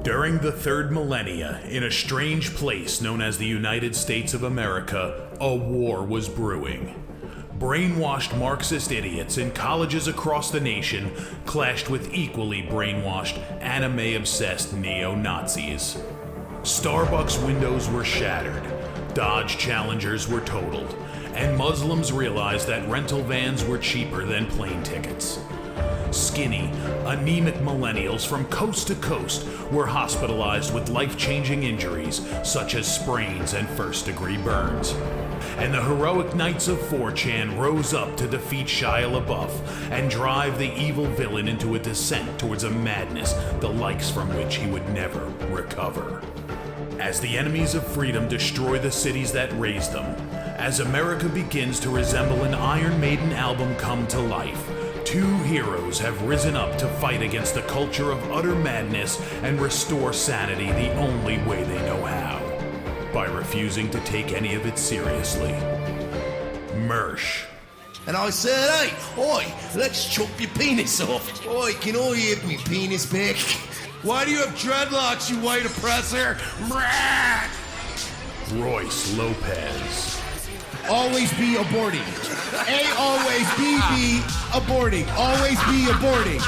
During the third millennia, in a strange place known as the United States of America, a war was brewing. Brainwashed Marxist idiots in colleges across the nation clashed with equally brainwashed, anime-obsessed neo-Nazis. Starbucks windows were shattered, Dodge Challengers were totaled, and Muslims realized that rental vans were cheaper than plane tickets. Skinny, anemic millennials from coast to coast were hospitalized with life-changing injuries such as sprains and first-degree burns. And the heroic knights of 4chan rose up to defeat Shia LaBeouf and drive the evil villain into a descent towards a madness the likes from which he would never recover. As the enemies of freedom destroy the cities that raised them, as America begins to resemble an Iron Maiden album come to life, two heroes have risen up to fight against the culture of utter madness and restore sanity the only way they know how, by refusing to take any of it seriously. Mersh. And I said, hey, oi, let's chop your penis off. Oi, can I have me penis back? Why do you have dreadlocks, you white oppressor? Royce Lopez. Always be aborting. A always be aborting. Always be aborting.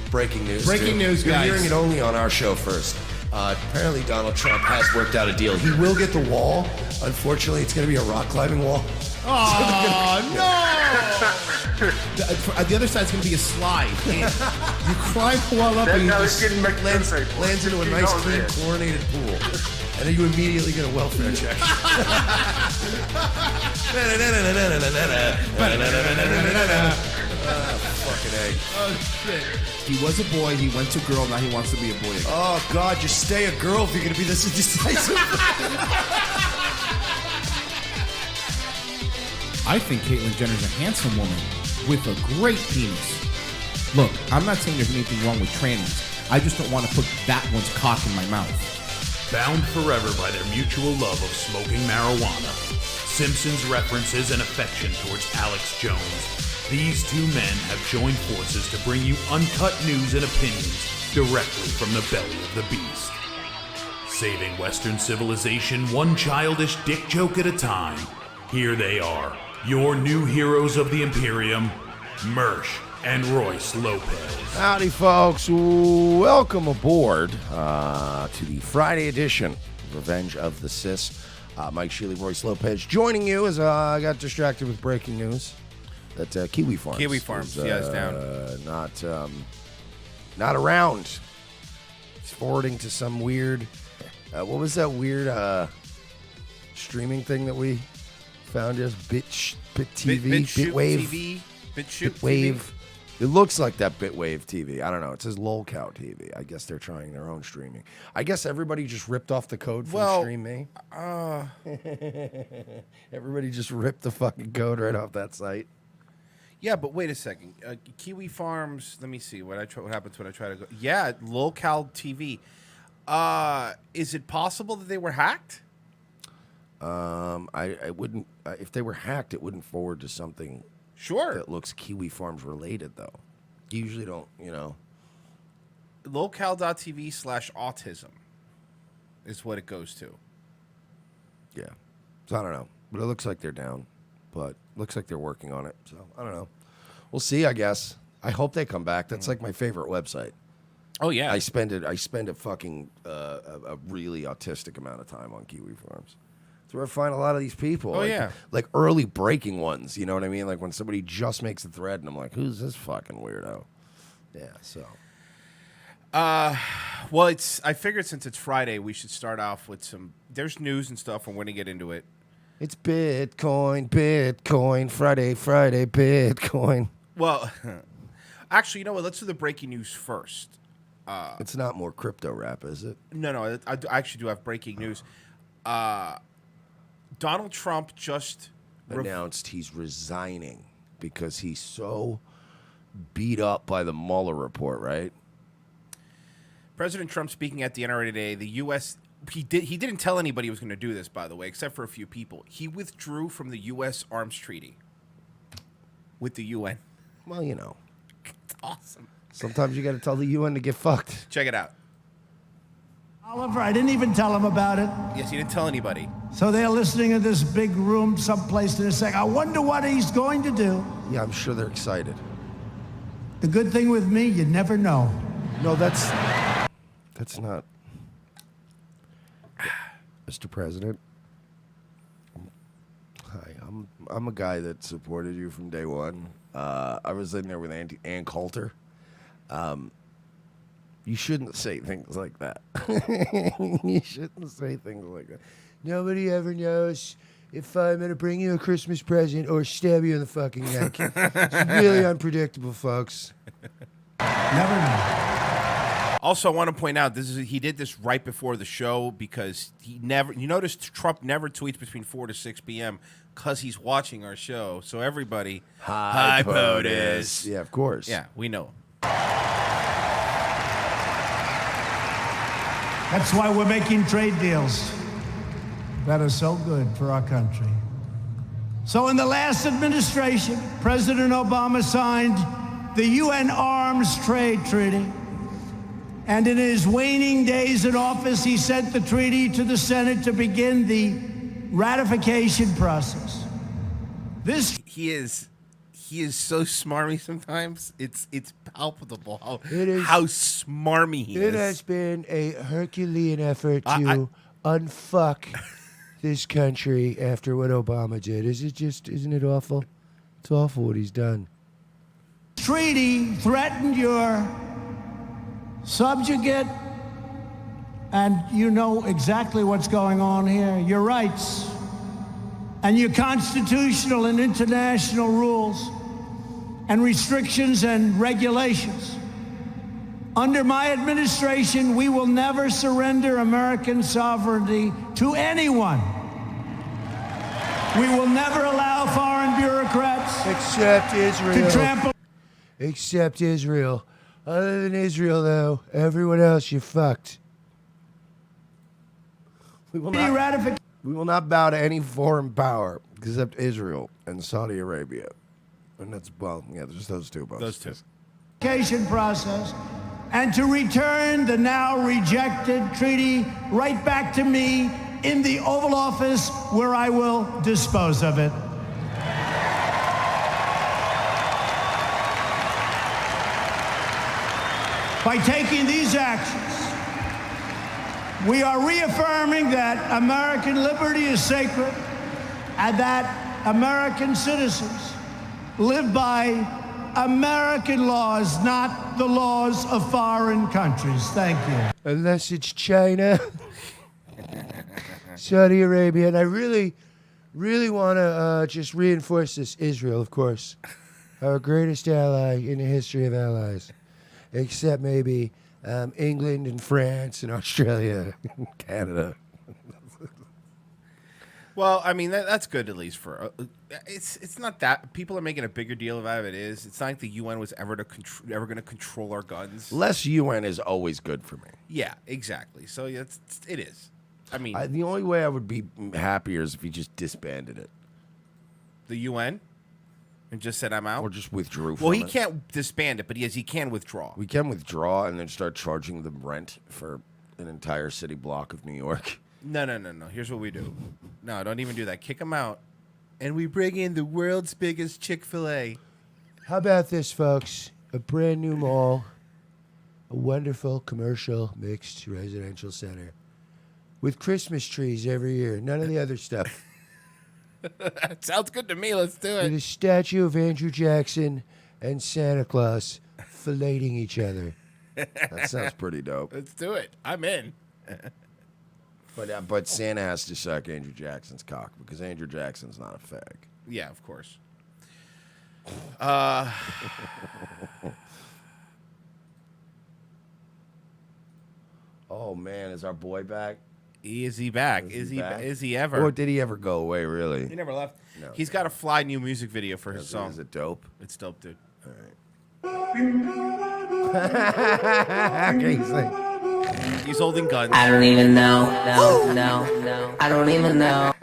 Breaking news. Breaking news, You're guys. hearing it only on our show first. Apparently Donald Trump has worked out a deal. He will get the wall. Unfortunately, it's going to be a rock climbing wall. Oh, no! The other side's going to be a slide. You climb the wall up and you just Lands into a nice, clean, chlorinated pool. And then you immediately get a welfare check. Fucking egg. Oh, shit. He was a boy, he went to girl, now he wants to be a boy again. Oh, God, just stay a girl if you're going to be this indecisive. I think Caitlyn Jenner's a handsome woman with a great penis. Look, I'm not saying there's anything wrong with trannies. I just don't want to put that one's cock in my mouth. Bound forever by their mutual love of smoking marijuana, Simpsons references and affection towards Alex Jones, these two men have joined forces to bring you uncut news and opinions directly from the belly of the beast. Saving Western civilization one childish dick joke at a time, here they are, your new heroes of the Imperium, Mersh and Royce Lopez. Howdy, folks. Welcome aboard to the Friday edition of Revenge of the Cis. Mike Sheely, Royce Lopez joining you as I got distracted with breaking news that Kiwi Farms. Kiwi Farms, is down. Not around. It's forwarding to some weird, what was that weird streaming thing that we found as BitTV? Bitwave? Bitwave. It looks like that Bitwave TV. I don't know. It says Lolcow TV. I guess they're trying their own streaming. I guess everybody just ripped off the code from Stream Me. Everybody just ripped the fucking code right off that site. Yeah, but wait a second. Kiwi Farms. Let me see what happens when I try to go. Yeah, Lolcow TV. Is it possible that they were hacked? I wouldn't. If they were hacked, it wouldn't forward to something. Sure. That looks Kiwi Farms related, though. You usually don't, Lolcow.tv/autism is what it goes to. Yeah. So I don't know. But it looks like they're down. But looks like they're working on it. So I don't know. We'll see, I guess. I hope they come back. That's like my favorite website. Oh, yeah. I spend a fucking a really autistic amount of time on Kiwi Farms. That's where I find a lot of these people. Oh, yeah. Like early breaking ones, you know what I mean? Like when somebody just makes a thread and I'm like, who's this fucking weirdo? Yeah, so. Well, I figured since it's Friday, we should start off with there's news and stuff, and we're going to get into it. It's Bitcoin, Friday, Bitcoin. Well, actually, you know what? Let's do the breaking news first. It's not more crypto rap, is it? No, I actually do have breaking news. Donald Trump just announced he's resigning because he's so beat up by the Mueller report, right? President Trump speaking at the NRA today, the U.S. He didn't tell anybody he was going to do this, by the way, except for a few people. He withdrew from the U.S. arms treaty with the UN. Well, It's awesome. Sometimes you got to tell the UN to get fucked. Check it out. Oliver, I didn't even tell him about it. Yes, you didn't tell anybody. So they're listening in this big room someplace and they're saying, I wonder what he's going to do. Yeah, I'm sure they're excited. The good thing with me, you never know. No, that's not. Mr. President. Hi, I'm a guy that supported you from day one. I was in there with Ann Coulter. You shouldn't say things like that. You shouldn't say things like that. Nobody ever knows if I'm going to bring you a Christmas present or stab you in the fucking neck. It's really unpredictable, folks. Never know. Also, I want to point out he did this right before the show because he never. You notice Trump never tweets between 4 to 6 p.m. because he's watching our show. So everybody, Hi, POTUS. Yeah, of course. Yeah, we know. That's why we're making trade deals that are so good for our country. So in the last administration, President Obama signed the UN Arms Trade Treaty. And in his waning days in office, he sent the treaty to the Senate to begin the ratification process. He is so smarmy sometimes. It's palpable how smarmy he is. It has been a Herculean effort to unfuck this country after what Obama did. Isn't it awful? It's awful what he's done. Treaty threatened your subjugate, and you know exactly what's going on here, your rights and your constitutional and international rules and restrictions and regulations. Under my administration, we will never surrender American sovereignty to anyone. We will never allow foreign bureaucrats Except Israel. to trample. Except Israel. Other than Israel, though, everyone else, you fucked. We will not bow to any foreign power except Israel and Saudi Arabia. And that's, well, yeah, there's those two. Those two. Process, and to return the now rejected treaty right back to me in the Oval Office, where I will dispose of it. By taking these actions, we are reaffirming that American liberty is sacred and that American citizens live by American laws, not the laws of foreign countries. Thank you. Unless it's China, Saudi Arabia, and I really want to just reinforce this. Israel, of course, our greatest ally in the history of allies, except maybe England and France and Australia and Canada. Well, I mean that's good at least for it's not that people are making a bigger deal about it. It's not like the UN was ever going to control our guns. Less UN is always good for me. Yeah, exactly. So it is. I mean, The only way I would be happier is if he just disbanded it. The UN and just said I'm out, or just withdrew. Well, from he it. can't disband it, but he can withdraw. We can withdraw and then start charging them rent for an entire city block of New York. No. Here's what we do. No, don't even do that. Kick them out, and we bring in the world's biggest Chick-fil-A. How about this, folks? A brand new mall, a wonderful commercial mixed residential center with Christmas trees every year. None of the other stuff. Sounds good to me. Let's do With a it. statue of Andrew Jackson and Santa Claus filleting each other. That sounds pretty dope. Let's do it. I'm in. But Santa has to suck Andrew Jackson's cock because Andrew Jackson's not a fag. Yeah, of course. Oh man, is our boy back? Is he back? Is he back? Is he ever? Or did he ever go away? Really? He never left. No. He's got a fly new music video for his song. Is it dope? It's dope, dude. Okay, he's like, He's holding guns. I don't even know. No. I don't even know.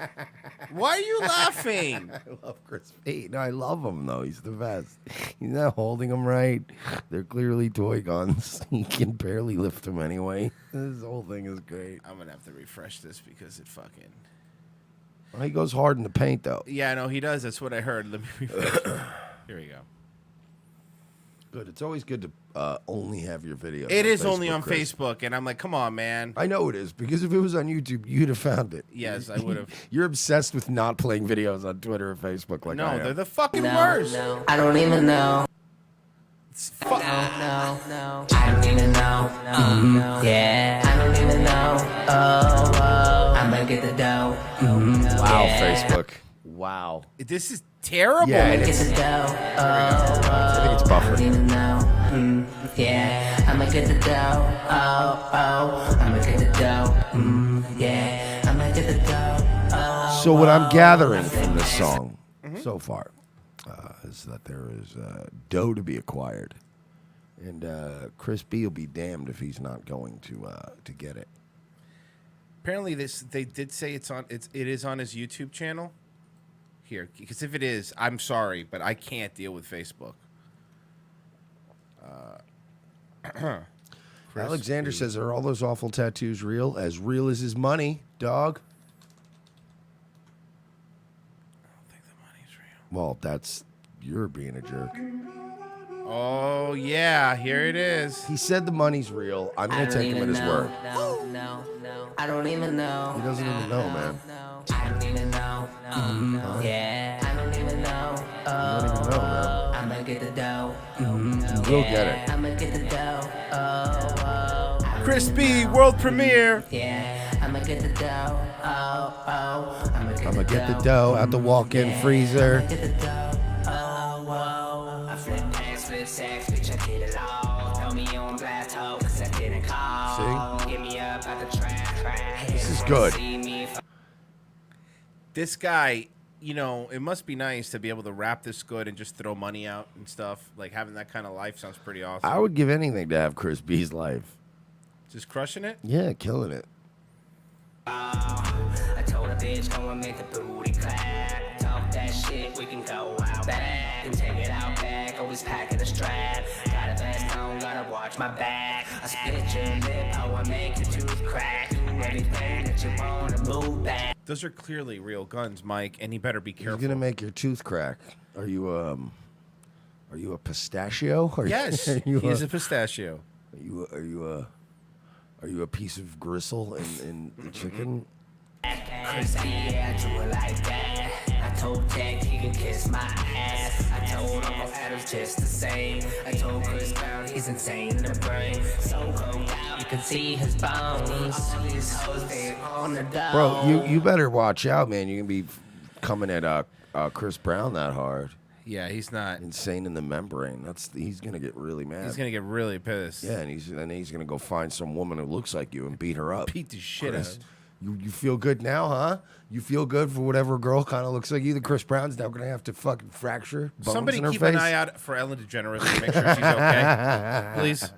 Why are you laughing? I love Chris P. No, I love him, though. He's the best. He's not holding them right. They're clearly toy guns. He can barely lift them anyway. This whole thing is great. I'm going to have to refresh this because it fucking... Well, he goes hard in the paint, though. Yeah, no, he does. That's what I heard. Let me refresh. Here we go. Good. It's always good to only have your video. It is only on Chris. Facebook, and I'm like, come on, man. I know it is, because if it was on YouTube, you'd have found it. Yes, I would have. You're obsessed with not playing videos on Twitter or Facebook like I No, am. they're the fucking worst. No, I don't even know. Fuck. No, I don't even know. No, yeah, I don't even know. Oh, I'ma get the dough. Wow, Facebook. Wow. This is terrible. Yeah, Get it's, the dough. I think it's I don't buffered. even know. Yeah, I'ma get the dough. I'ma get the dough. Yeah, I'ma get the dough. So what I'm gathering from this song so far is that there is dough to be acquired, and Chris B will be damned if he's not going to get it. Apparently, they did say it is on his YouTube channel. Here, because if it is, I'm sorry, but I can't deal with Facebook. Alexander says, "Are all those awful tattoos real? As real as his money, dog." I don't think the money's real. Well, you're being a jerk. Oh yeah, here it is. He said the money's real. I'm gonna take him at his word. No, I don't even know. He doesn't even know, man. I don't even know. Yeah, I don't even know. I don't even know, man. I'ma get the dough. You will get it. I'ma get the dough. Chris B, world premiere. Yeah, I'ma get the dough. I'ma get the dough out the walk-in freezer. Get the dough. I flip packs, flip sacks, bitch, I did it all. Throw me on blast, ho, 'cause I didn't call. See? Get me up out the trash. This is good. See me This guy, you know, it must be nice to be able to rap this good and just throw money out and stuff. Like having that kind of life sounds pretty awesome. I would give anything to have Chris B's life. Just crushing it. Yeah, killing it. I told a bitch, go and make the booty clap. Talk that shit, we can go out back and take it out back. Always packing a strap. Got a vest on, gotta watch my back. I spit your lip, how I make your tooth crack. Do everything that you wanna move back. Those are clearly real guns, Mike, and you better be He's careful. gonna make your tooth crack. Are you a pistachio? Yes, he is a pistachio. Are you a piece of gristle in chicken? Crispy, yeah, I do it like that. I told Jack he can kiss my ass. I told Uncle Adam's just the same. I told Chris Brown he's insane in the brain. So cold out, you can see his bones. All these hoes, they on the dome. Bro, you better watch out, man. You can be coming at Chris Brown that hard. Yeah, he's not. Insane in the membrane. He's gonna get really mad. He's gonna get really pissed. Yeah, and he's gonna go find some woman who looks like you and beat her up. Beat the shit out of her. You feel good now, huh? You feel good for whatever girl kind of looks like you. The Chris Brown's now gonna have to fucking fracture bones Somebody in her keep face. an eye out for Ellen DeGeneres to make sure she's okay, please.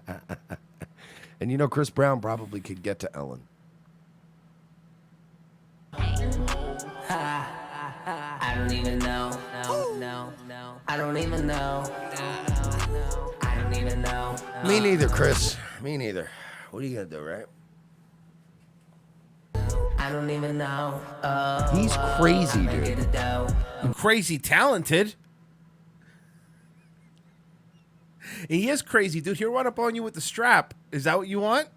And you know, Chris Brown probably could get to Ellen. I don't even know. No. I don't even know. I don't even know. Me neither, Chris. Me neither. What are you gonna do, right? I don't even know. He's crazy, dude. Crazy talented. He is crazy, dude. He'll run up on you with the strap. Is that what you want?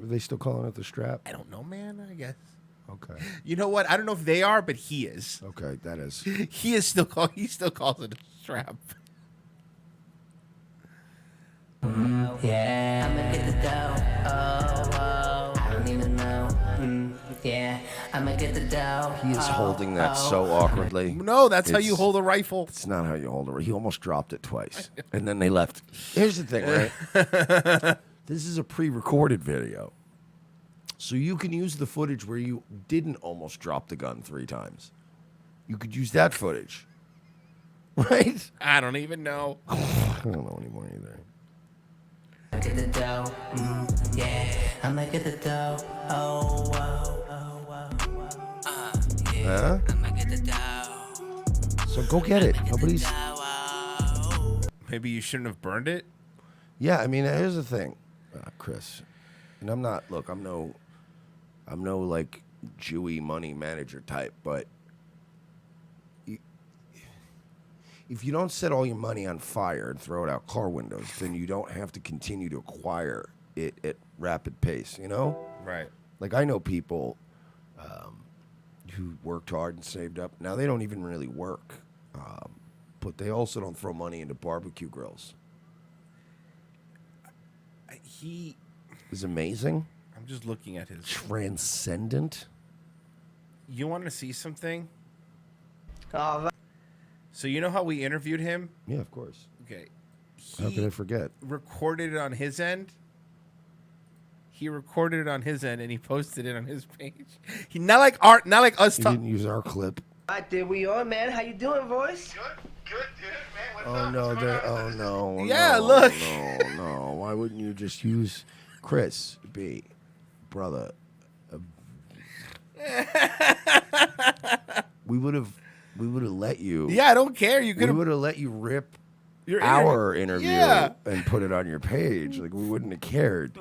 Are they still calling it the strap? I don't know, man. I guess. Okay. You know what? I don't know if they are, but he is. Okay, that is. He is still call. He still calls it a strap. Yeah, I'ma get the dough. I don't even know. Yeah, I'ma get the dough. He is holding that so awkwardly. No, that's how you It's- hold a rifle. It's not how you hold it. He almost dropped it twice, and then they left. Here's the thing, right? This is a pre-recorded video, so you can use the footage where you didn't almost drop the gun 3 times. You could use that footage, right? I don't even know. I don't know anymore either. Get the dough. Yeah, I'ma get the dough. Huh? I'ma get So go get it. Nobody's. Maybe you shouldn't have burned it. Yeah, I mean, here's the thing, Chris, and I'm not. Look, I'm no like Jewy money manager type, but if you don't set all your money on fire and throw it out car windows, then you don't have to continue to acquire it at rapid pace. You know? Right. Like I know people who worked hard and saved up. Now they don't even really work, but they also don't throw money into barbecue grills. He is amazing. I'm just looking at his transcendent. You want to see something? Oh, so you know how we interviewed him? Yeah, of course. Okay. How could I forget? Recorded it on his end. He recorded it on his end and he posted it on his page. He not like us. He didn't use our clip. Right there we are, man. How you doing, voice? Good, dude, man. What's Oh up? no, What's going on? oh no. Yeah, no, look. No. Why wouldn't you just use Chris B, brother? We would have let you. Yeah, I don't care. You could We would have let you rip Your our interview Yeah. and put it on your page. Like we wouldn't have cared.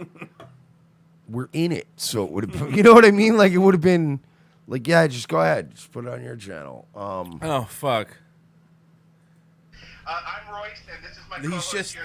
We're in it, so it would have. You know what I mean? Like it would have been. Like yeah, just go ahead, just put it on your channel. Oh fuck. I'm Royce, and this is my He's co-host just- here.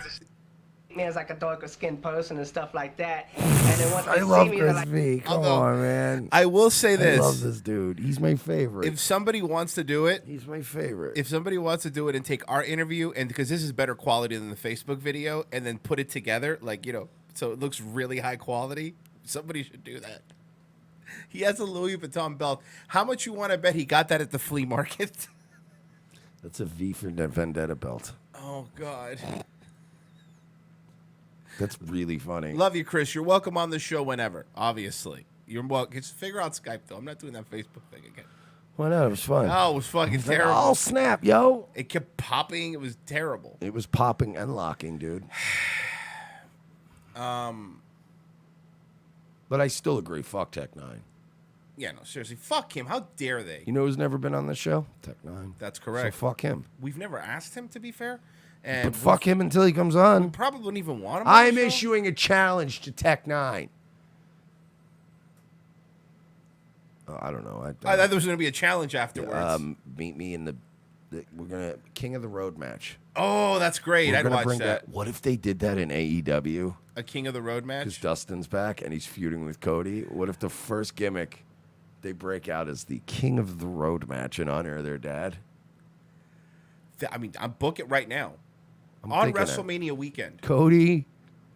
Man's like a darker skinned person and stuff like that. And then once I they love see me, they're Chris like, V. Come Although, on, man. I will say this. I love this dude. He's my favorite. If somebody wants to do it, He's my favorite. if somebody wants to do it and take our interview and because this is better quality than the Facebook video and then put it together, like, you know, so it looks really high quality, somebody should do that. He has a Louis Vuitton belt. How much you want to bet he got that at the flea market? That's a V for Vendetta belt. Oh, God. That's really funny. Love you, Chris. You're welcome on the show whenever, obviously. You're welcome. Just figure out Skype, though. I'm not doing that Facebook thing again. Why not? It was fun. Oh, it was fucking It's like, terrible. oh, snap, yo. It kept popping. It was terrible. It was popping and locking, dude. But I still agree. Fuck Tech 9. Yeah, no, seriously. Fuck him. How dare they? You know who's never been on the show? Tech 9. That's So correct. fuck him. We've never asked him, to be fair. And But fuck him until he comes on. probably wouldn't even want him on I'm the show. issuing a challenge to Tech 9. Oh, I don't know. I thought there was going to be a challenge afterwards. Meet me in the we're gonna King of the Road match. Oh, that's great. We're I'd gonna watch bring that. What if they did that in AEW? A King of the Road Because match? Dustin's back and he's feuding with Cody. What if the first gimmick they break out as the King of the Road match in honor of their dad? I mean, I'm book it right now. I'm on thinking it. WrestleMania weekend. Cody,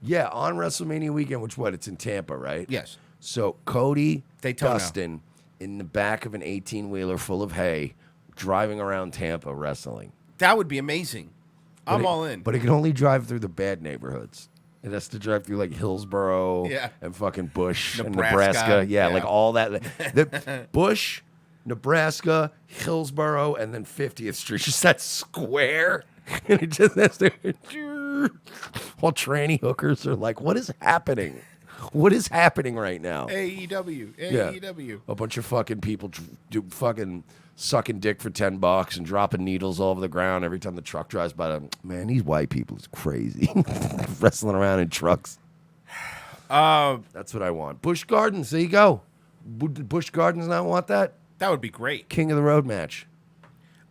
yeah, on WrestleMania weekend, which it's in Tampa, right? Yes. So Cody, Daytona. Dustin, in the back of an 18-wheeler full of hay, driving around Tampa wrestling. That would be amazing. I'm all in. But it can only drive through the bad neighborhoods. It has to drive through like Hillsboro Yeah. and fucking Bush and Nebraska. Nebraska. Yeah, Yeah. like all that. The Bush, Nebraska, Hillsboro, and then 50th Street. Just that square. And it just has to. While tranny hookers are like, what is happening? What is happening right now? AEW. Yeah. AEW. A bunch of fucking people do fucking sucking dick for $10 and dropping needles all over the ground every time the truck drives by them. Man, these white people is crazy. Wrestling around in trucks. That's what I want. Busch Gardens, there you go. Busch Gardens not want that? That would be great. King of the Road match.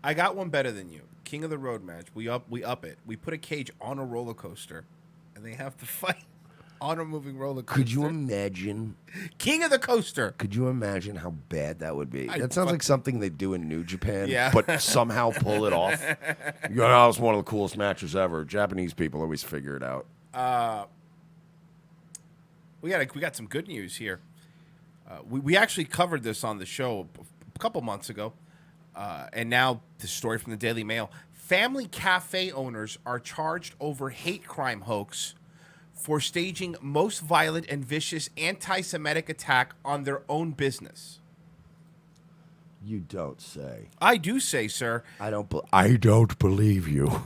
I got one better than you. King of the Road match. We up it. We put a cage on a roller coaster, and they have to fight on a moving roller coaster. Could you imagine? King of the Coaster. Could you imagine how bad that would be? I'd That sounds fuck- like something they do in New Japan, Yeah. but somehow pull it off. You know, that was one of the coolest matches ever. Japanese people always figure it out. We got some good news here. We actually covered this on the show a couple months ago, and now the story from the Daily Mail. Family cafe owners are charged over hate crime hoax for staging most violent and vicious anti-Semitic attack on their own business. You don't say. I do say, sir. I don't believe you.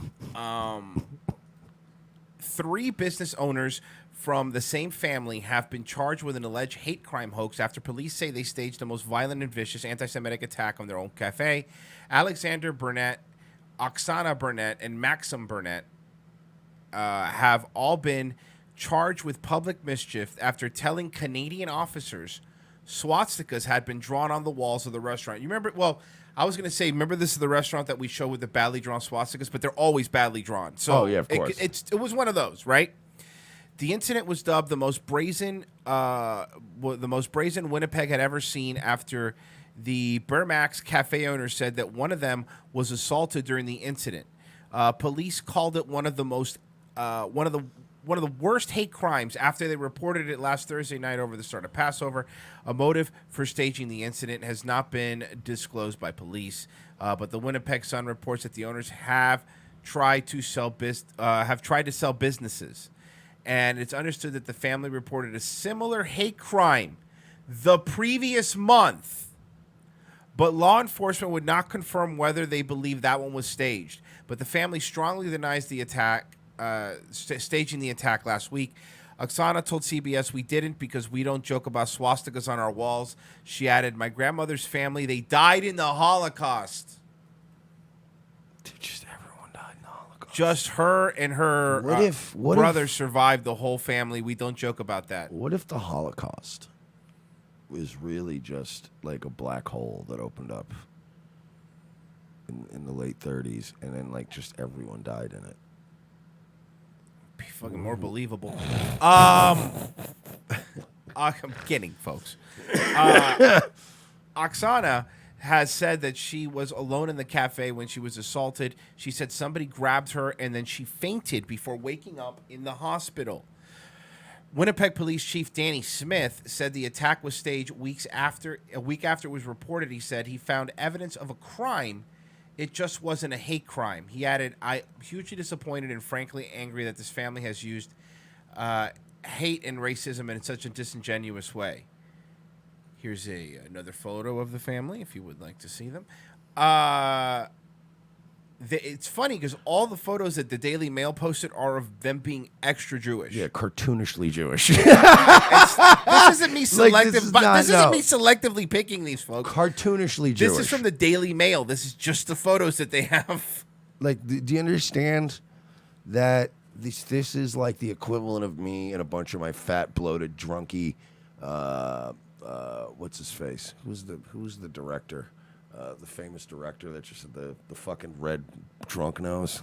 3 business owners from the same family have been charged with an alleged hate crime hoax after police say they staged the most violent and vicious anti-Semitic attack on their own cafe. Alexander Burnett, Oksana Burnett, and Maxim Burnett have all been charged with public mischief after telling Canadian officers swastikas had been drawn on the walls of the restaurant. You remember? Well, I was going to say, remember this is the restaurant that we show with the badly drawn swastikas, but they're always badly drawn. So yeah, of course. It was one of those, right? The incident was dubbed the most brazen Winnipeg had ever seen after the Burmax cafe owner said that one of them was assaulted during the incident. Police called it one of the worst hate crimes after they reported it last Thursday night over the start of Passover. A motive for staging the incident has not been disclosed by police, but the Winnipeg Sun reports that the owners have tried to sell businesses. And it's understood that the family reported a similar hate crime the previous month, but law enforcement would not confirm whether they believe that one was staged. But the family strongly denies the attack, staging the attack last week. Oksana told CBS, "We didn't because we don't joke about swastikas on our walls." She added, "My grandmother's family, they died in the Holocaust." Just everyone died in the Holocaust. Just her and her brother survived the whole family. We don't joke about that. What if the Holocaust was really just like a black hole that opened up in the late 30s, and then like just everyone died in it? Be fucking more believable. I'm kidding, folks. Oksana has said that she was alone in the cafe when she was assaulted. She said somebody grabbed her and then she fainted before waking up in the hospital. Winnipeg Police Chief Danny Smith said the attack was staged a week after it was reported. He said he found evidence of a crime. It just wasn't a hate crime. He added, "I'm hugely disappointed and frankly angry that this family has used hate and racism in such a disingenuous way." Here's another photo of the family, if you would like to see them. It's funny because all the photos that the Daily Mail posted are of them being extra Jewish. Yeah, cartoonishly Jewish. This isn't me selectively picking these folks. Cartoonishly Jewish. This is from the Daily Mail. This is just the photos that they have. Like, do you understand that this is like the equivalent of me and a bunch of my fat, bloated, drunky, what's his face? Who's the director? The famous director that just had the fucking red drunk nose.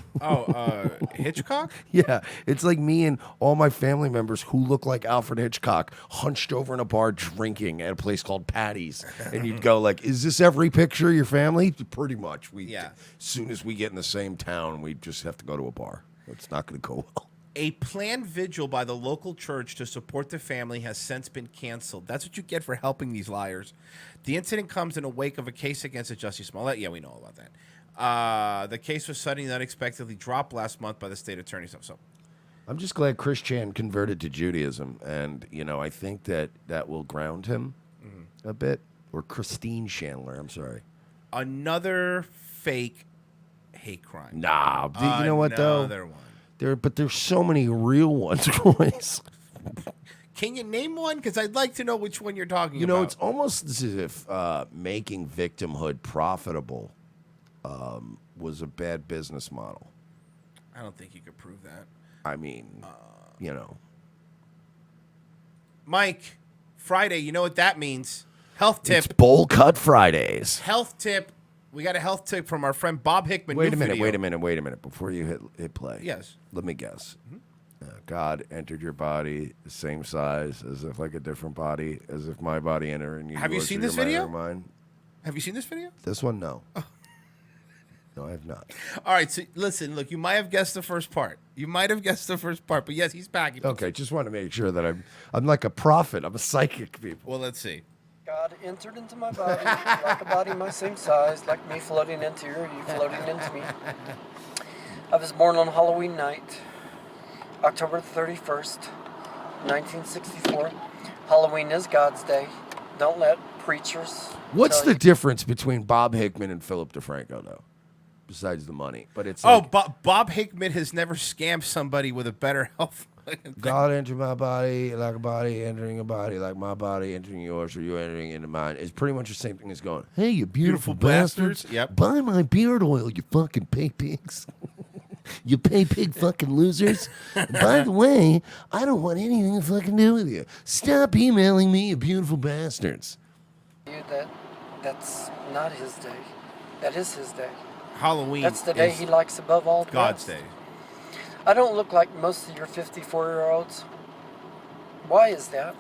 Hitchcock? Yeah, it's like me and all my family members who look like Alfred Hitchcock hunched over in a bar drinking at a place called Patty's. And you'd go like, is this every picture of your family? Pretty much. As soon as we get in the same town, we just have to go to a bar. It's not going to go well. A planned vigil by the local church to support the family has since been canceled. That's what you get for helping these liars. The incident comes in the wake of a case against Jussie Smollett. Yeah, we know all about that. The case was suddenly and unexpectedly dropped last month by the state attorney's office. So, I'm just glad Chris Chan converted to Judaism, and I think that will ground him a bit. Or Christine Chandler, I'm sorry. Another fake hate crime. Nah, you know what though? Another one. There's so many real ones, Royce. Can you name one? Because I'd like to know which one you're talking about. It's almost as if making victimhood profitable was a bad business model. I don't think you could prove that. I mean, Mike, Friday, you know what that means? Health tip. It's Bowl Cut Fridays. Health tip. We got a health tip from our friend Bob Hickman. Wait a minute. Before you hit play. Yes. Let me guess. God entered your body the same size, as if like a different body, as if my body entered you. Have you seen this video? Have you seen this video? This one, no. No, I have not. All right, so listen, look, you might have guessed the first part. But yes, he's back. Okay, just want to make sure that I'm like a prophet. I'm a psychic, people. Well, let's see. God entered into my body, like a body my same size, like me floating into you floating into me. I was born on Halloween night, October 31st, 1964. Halloween is God's day. Don't let preachers. What's the difference between Bob Hickman and Philip DeFranco, though? Besides the money, but it's Bob Hickman has never scammed somebody with a better health God entered my body like a body entering a body, like my body entering yours, or you entering into mine. It's pretty much the same thing as going, hey, you beautiful bastards. Yep. Buy my beard oil, you fucking pay pigs. You pay pig fucking losers. By the way, I don't want anything to fucking do with you. Stop emailing me, you beautiful bastards. That's not his day. That is his day. Halloween. That's the day he likes above all. God's day. I don't look like most of your 54-year-olds. Why is that?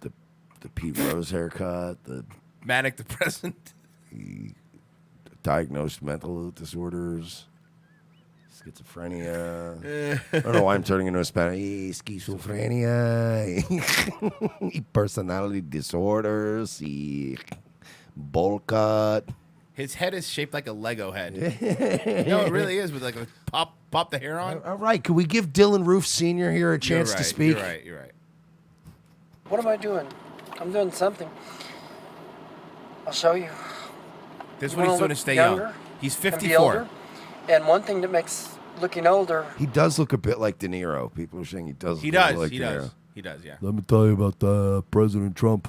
The Pete Rose haircut, the manic depressant, the diagnosed mental disorders, schizophrenia. I don't know why I'm turning into a Spanish. Schizophrenia, personality disorders, bowl cut. His head is shaped like a Lego head. No, it really is, with like a pop the hair on. All right, could we give Dylan Roof Sr. here a chance to speak? You're right. What am I doing? I'm doing something. I'll show you. This is what he's doing to stay young. He's 54. And one thing that makes looking older. He does look a bit like De Niro. People are saying he does. He look does. like He De does. Niro. He does. Yeah. Let me tell you about President Trump.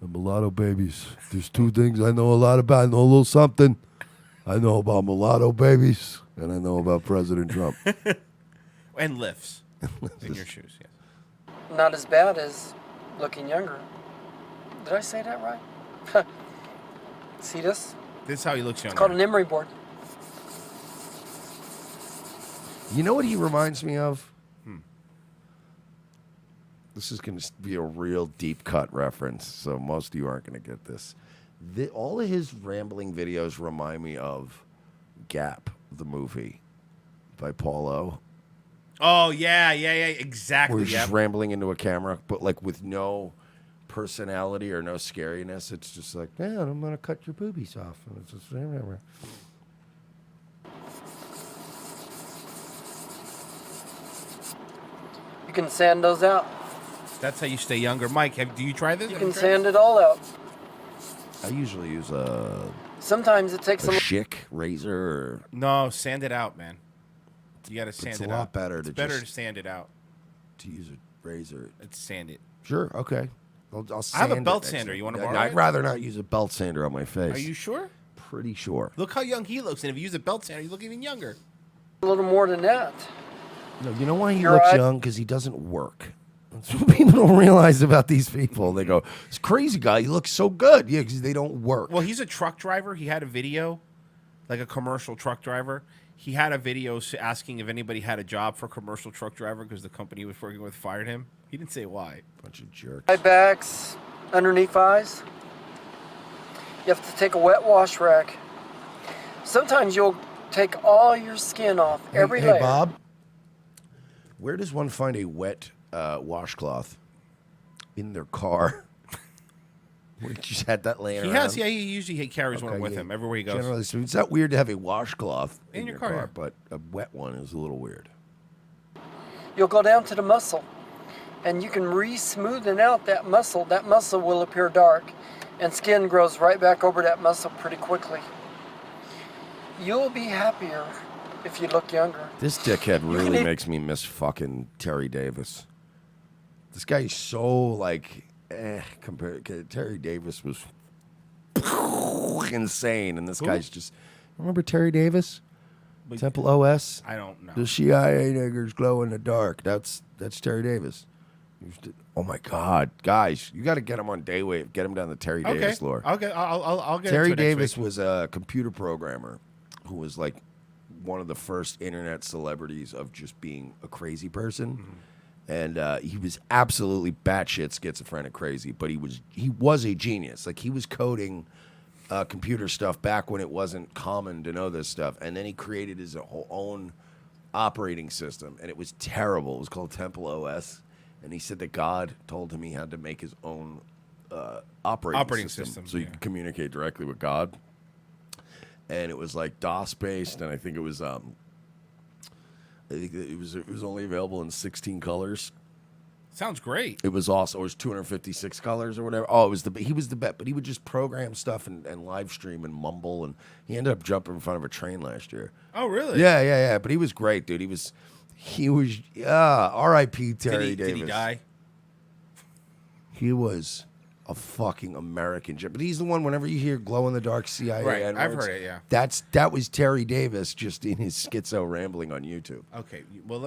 The mulatto babies. There's two things I know a lot about. I know a little something. I know about mulatto babies, and I know about President Trump. And lifts in your shoes. Yes. Not as bad as looking younger. Did I say that right? See this? This is how he looks younger. It's called an emery board. You know what he reminds me of? This is going to be a real deep cut reference, so most of you aren't going to get this. All of his rambling videos remind me of Gap, the movie by Paulo. Oh, yeah, exactly. Where he's just rambling into a camera, but like with no personality or no scariness. It's just like, man, I'm going to cut your boobies off. And it's just, You can sand those out. That's how you stay younger. Mike, do you try this? You can sand it all out. I usually use a Sometimes it takes a Schick razor. Or, no, sand it out, man. You got to sand it's it out. a lot better It's to better just to sand it out. To use a razor. Let's sand it. Sure, okay. I'll I have a sand belt it sander. next You time. want to borrow I'd it? rather not use a belt sander on my face. Are you sure? Pretty sure. Look how young he looks, and if you use a belt sander, you look even younger. A little more than that. No, you know why he You're looks right. young? Because he doesn't work. That's what people don't realize about these people. They go, this crazy guy, he looks so good. Yeah, because they don't work. Well, he's a truck driver. He had a video, like a commercial truck driver. He had a video asking if anybody had a job for commercial truck driver because the company he was working with fired him. He didn't say why. Bunch of jerks. Eye backs, underneath eyes. You have to take a wet wash rack. Sometimes you'll take all your skin off, every layer. Hey, Bob, where does one find a wet washcloth? In their car. We just had that laying He around. has, yeah. He usually carries one with him everywhere he goes. Generally, so it's not weird to have a washcloth In your car, yeah. but a wet one is a little weird. You'll go down to the muscle, and you can re-smoothen out that muscle. That muscle will appear dark, and skin grows right back over that muscle pretty quickly. You'll be happier if you look younger. This dickhead really makes me miss fucking Terry Davis. This guy is so like, compared to Terry Davis was insane, and this guy's just. Remember Terry Davis? Temple OS. I don't know. The CIA niggers glow in the dark. That's Terry Davis. Oh my God, guys, you got to get him on Daywave. Get him down the Terry Davis lore. Okay, I'll get Terry into it next Davis week. was a computer programmer who was like one of the first internet celebrities of just being a crazy person. And he was absolutely batshit schizophrenic crazy, but he was a genius. Like he was coding computer stuff back when it wasn't common to know this stuff. And then he created his own operating system, and it was terrible. It was called Temple OS. And he said that God told him he had to make his own operating system so you could communicate directly with God. And it was like DOS based, and I think it was it was only available in 16 colors. Sounds great. It was awesome. It was 256 colors or whatever. Oh, he was the best, but he would just program stuff and live stream and mumble, and he ended up jumping in front of a train last year. Oh, really? Yeah. But he was great, dude. He was, R.I.P. Terry Davis. Did he die? He was a fucking American jet. But he's the one, whenever you hear glow-in-the-dark CIA Right, N-words, I've heard it, yeah. That was Terry Davis just in his schizo rambling on YouTube. Okay, well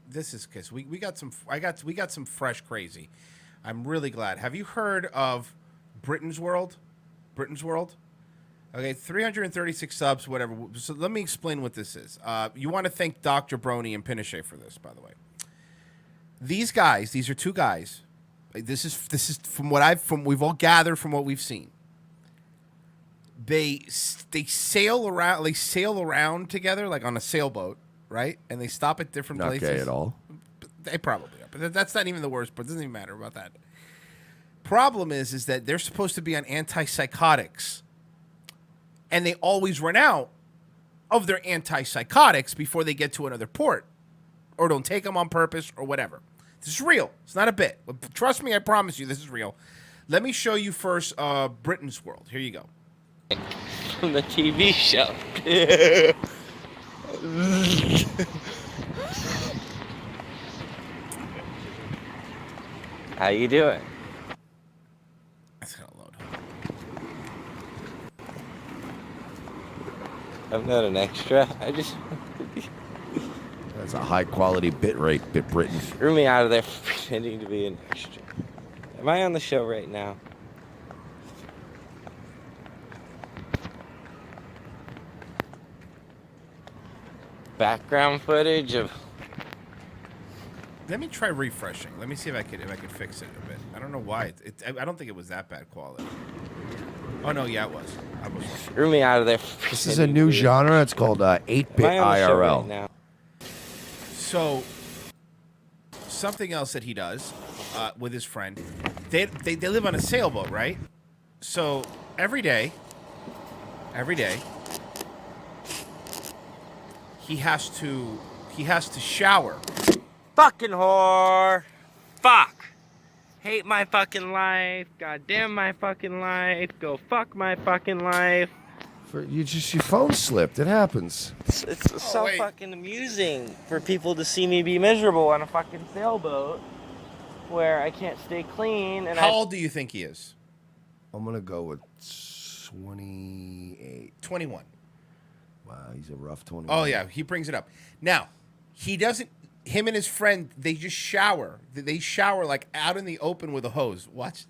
this is because we got some fresh crazy. I'm really glad. Have you heard of Britain's World? Britain's World? Okay, 336 subs, whatever. So let me explain what this is. You want to thank Dr. Brony and Pinochet for this, by the way. These guys, these are two guys. This is from we've all gathered from what we've seen. They sail around together like on a sailboat, right? And they stop at different places. Not gay at all. They probably are, but that's not even the worst part. It doesn't even matter about that. Problem is that they're supposed to be on antipsychotics, and they always run out of their antipsychotics before they get to another port, or don't take them on purpose, or whatever. This is real. It's not a bit. Trust me, I promise you, this is real. Let me show you first Britain's World. Here you go. From the TV show. How you doing? That's gonna load. I'm not an extra. I just That's a high-quality bit rate, Bit Britain. threw me out of there for pretending to be an extra. Am I on the show right now? Background footage of. Let me try refreshing. Let me see if I could fix it a bit. I don't know why. I don't think it was that bad quality. Oh no, yeah, it was. I was wrong. Threw me out of there. This is a new genre. It's called 8-bit Am I on the show IRL. right now? So, something else that he does with his friend, they live on a sailboat, right? So every day, he has to shower. Fucking whore. Fuck. Hate my fucking life. Goddamn my fucking life. Go fuck my fucking life. Your phone slipped. It happens. It's so wait. fucking amusing for people to see me be miserable on a fucking sailboat where I can't stay clean. And How old do you think he is? I'm gonna go with 28. 21. Wow, he's a rough 21. Oh yeah, he brings it up. Now, he doesn't. Him and his friend, they just shower. They shower like out in the open with a hose. Watch.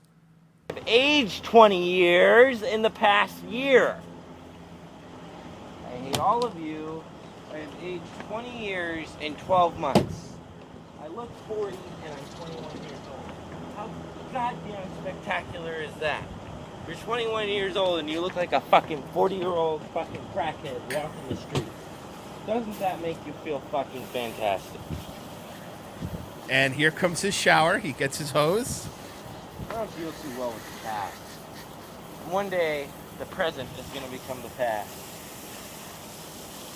I've aged 20 years in the past year. I hate all of you. I have aged 20 years in 12 months. I look 40 and I'm 21 years old. How goddamn spectacular is that? You're 21 years old and you look like a fucking 40-year-old fucking crackhead walking the street. Doesn't that make you feel fucking fantastic? And here comes his shower. He gets his hose. I don't deal too well with the past. One day, the present is going to become the past.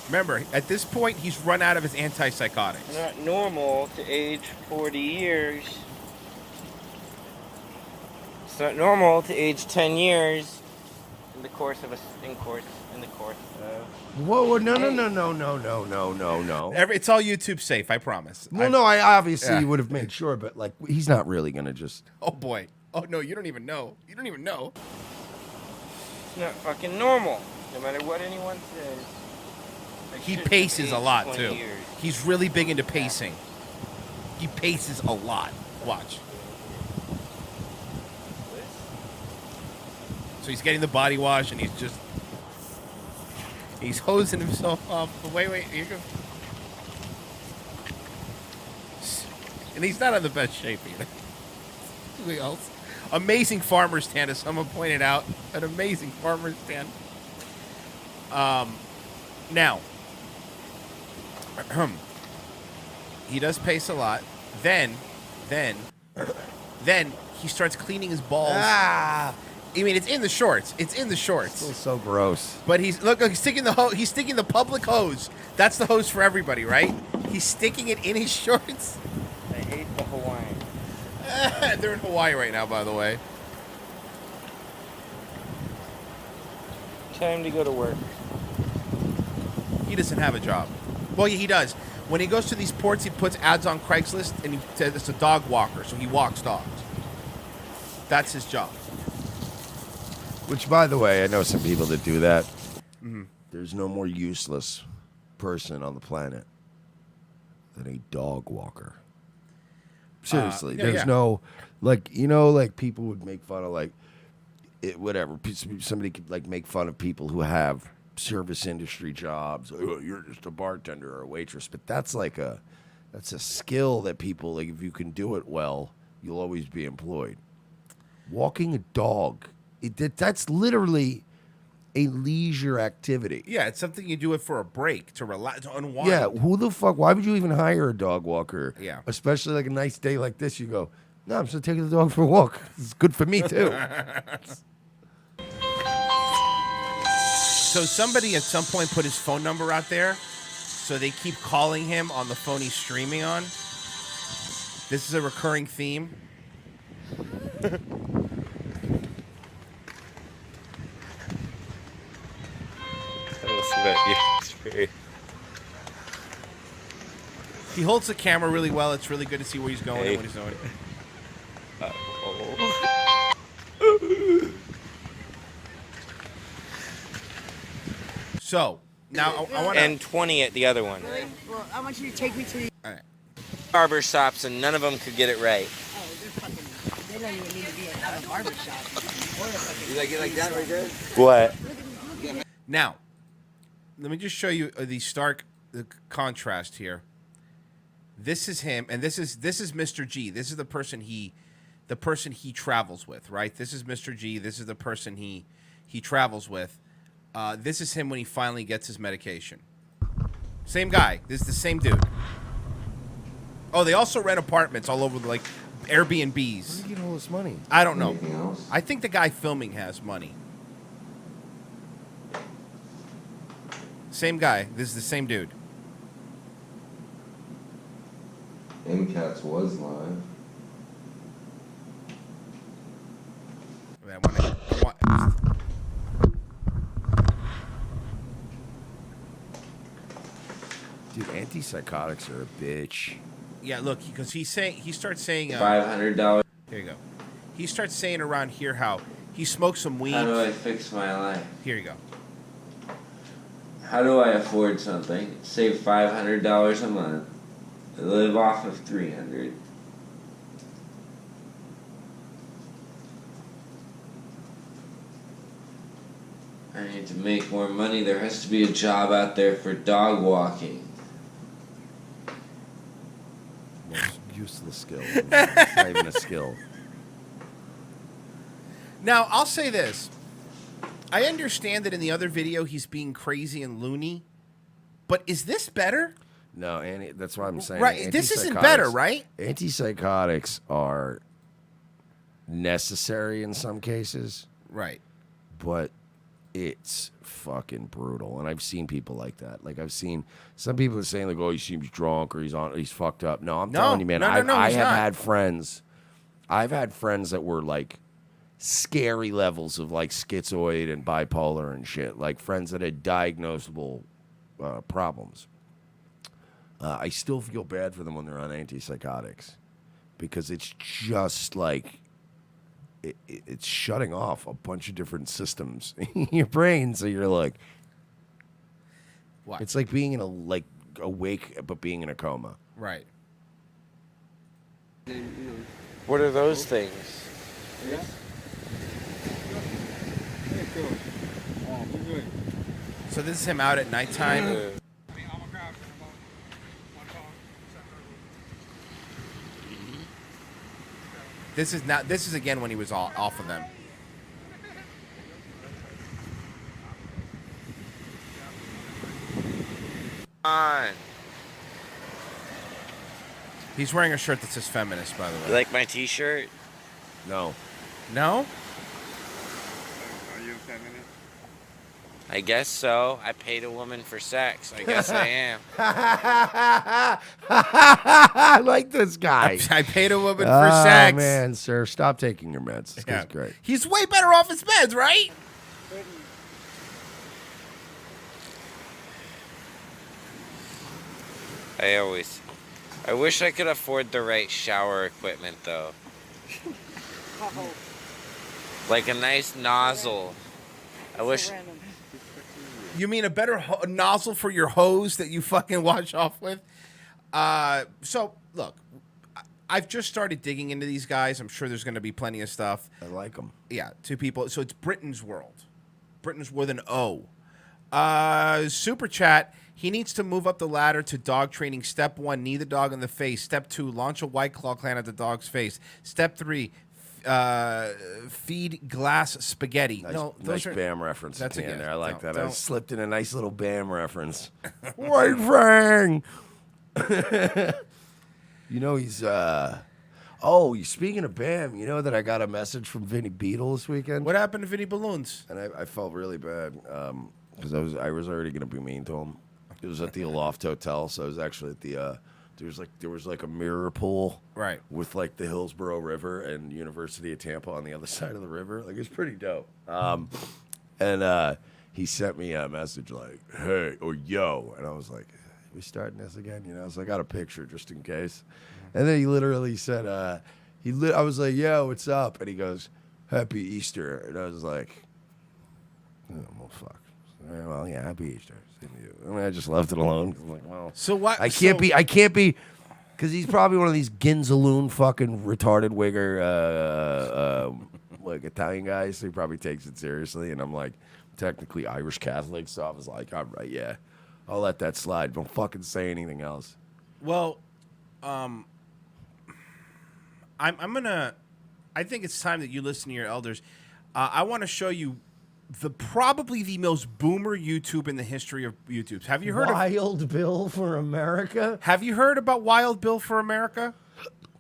Remember, at this point, he's run out of his antipsychotics. It's not normal to age 40 years. It's not normal to age 10 years in the course of Whoa, no. It's all YouTube safe, I promise. I obviously Yeah. would have made sure, but like he's not really gonna just. Oh boy. Oh no, you don't even know. You don't even know. It's not fucking normal, no matter what anyone says. I He shouldn't paces have a lot aged too. 20 years. He's really big into pacing. He paces a lot. Watch. So he's getting the body wash and he's hosing himself off. But wait, here goes. And he's not in the best shape either. Something else. Amazing farmer stand, as someone pointed out. An amazing farmer stand. Now, he does pace a lot. Then he starts cleaning his balls. I mean, it's in the shorts. Feels so gross. But he's sticking the hose. He's sticking the public hose. That's the hose for everybody, right? He's sticking it in his shorts. I hate the Hawaiian. They're in Hawaii right now, by the way. Time to go to work. He doesn't have a job. Well, yeah, he does. When he goes to these ports, he puts ads on Craigslist, and he says it's a dog walker, so he walks dogs. That's his job. Which, by the way, I know some people that do that. Mm-hmm. There's no more useless person on the planet than a dog walker. Seriously, there's no, like, you know, like people would make fun of, like, whatever. Somebody could, like, make fun of people who have service industry jobs. Oh, you're just a bartender or a waitress. But that's a skill that people, like, if you can do it well, you'll always be employed. Walking a dog, that's literally a leisure activity. Yeah, it's something you do it for a break, to relax, to unwind. Yeah, who the fuck? Why would you even hire a dog walker? Yeah. Especially like a nice day like this, you go, no, I'm just taking the dog for a walk. It's good for me, too. So somebody at some point put his phone number out there, so they keep calling him on the phone he's streaming on. This is a recurring theme. He holds the camera really well. It's really good to see where he's going and what he's doing. So, now I want to... And 20 at the other one. Really? Well, I want you to take me to the... All right. Barber shops, and none of them could get it right. Oh, they're fucking... They don't even need to be at a barber shop. Or a fucking... You like it like that right there? What? Now, let me just show you the stark contrast here. This is him, and this is Mr. G. This is the person he travels with, right? This is Mr. G. This is the person he travels with. This is him when he finally gets his medication. Same guy. This is the same dude. Oh, they also rent apartments all over, like Airbnbs. Where do you get all this money? I don't know. I think the guy filming has money. Same guy. This is the same dude. MCATS was live. Dude, antipsychotics are a bitch. Yeah, look, because he starts saying $500. Here you go. He starts saying around here how he smokes some weed. How do I fix my life? Here you go. How do I afford something? Save $500 a month. Live off of $300. I need to make more money. There has to be a job out there for dog walking. Most useless skill. It's not even a skill. Now, I'll say this. I understand that in the other video he's being crazy and loony, but is this better? No, that's what I'm saying. Right, this isn't better, right? Antipsychotics are necessary in some cases. Right. But it's fucking brutal. And I've seen people like that. Like, I've seen some people are saying, like, oh, he seems drunk or he's fucked up. No, I'm telling you, man, I have had friends. I've had friends that were, like, scary levels of, like, schizoid and bipolar and shit. Like, friends that had diagnosable problems. I still feel bad for them when they're on antipsychotics because it's just like it's shutting off a bunch of different systems in your brain. So you're like, what? It's like being in awake but being in a coma. Right. What are those things? So this is him out at nighttime. This is again when he was off of them. On. He's wearing a shirt that says feminist, by the way. You like my t-shirt? No. No? Are you a feminist? I guess so. I paid a woman for sex. I guess I am. I like this guy. I paid a woman for sex. Oh, man, sir, stop taking your meds. This guy's great. He's way better off his meds, right? I wish I could afford the right shower equipment though. Like a nice nozzle. I wish. You mean a better nozzle for your hose that you fucking wash off with? So, look, I've just started digging into these guys. I'm sure there's going to be plenty of stuff. I like them. Yeah, two people. So it's Britain's World. Britain's with an O. Super chat. He needs to move up the ladder to dog training. Step 1, knee the dog in the face. Step 2, launch a White Claw clan at the dog's face. Step 3, feed glass spaghetti. Nice BAM reference. That's in a there. I like that. I don't. slipped in a nice little BAM reference. White Fang. You know he's. Speaking of BAM, you know that I got a message from Vinny Beetle this weekend. What happened to Vinny Balloons? And I felt really bad because I was already gonna be mean to him. It was at the Aloft Hotel, so I was actually at the. There was like a mirror pool, right, with like the Hillsborough River and University of Tampa on the other side of the river. Like it's pretty dope. And he sent me a message like, "Hey," or "Yo," and I was like, "We starting this again?" You know, so I got a picture just in case. And then he literally said, I was like, "Yo, what's up?" And he goes, "Happy Easter," and I was like, "Oh, well, fuck." Well, yeah, happy Easter. I mean, I just left it alone. I'm like, well, so what? I can't be, because he's probably one of these Ginzaloon fucking retarded wigger, like Italian guys. So he probably takes it seriously. And I'm like, technically Irish Catholic, so I was like, all right, yeah, I'll let that slide. Don't fucking say anything else. Well, I'm gonna. I think it's time that you listen to your elders. I want to show you probably the most boomer YouTube in the history of YouTubes. Have you heard of Wild Bill for America? Have you heard about Wild Bill for America?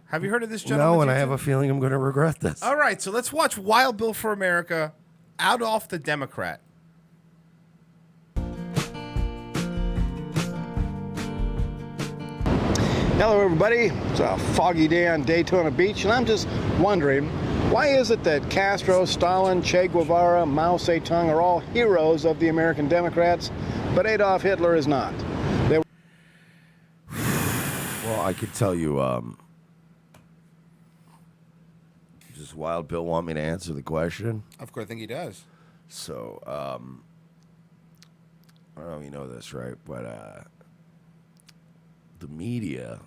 Have you heard of this gentleman? No, and I have a feeling I'm going to regret this. All right, so let's watch Wild Bill for America, Adolf the Democrat. Hello, everybody. It's a foggy day on Daytona Beach, and I'm just wondering, why is it that Castro, Stalin, Che Guevara, Mao Zedong are all heroes of the American Democrats, but Adolf Hitler is not? Well, I could tell you, does Wild Bill want me to answer the question? Of course, I think he does. So, I don't know if you know this, right? But the media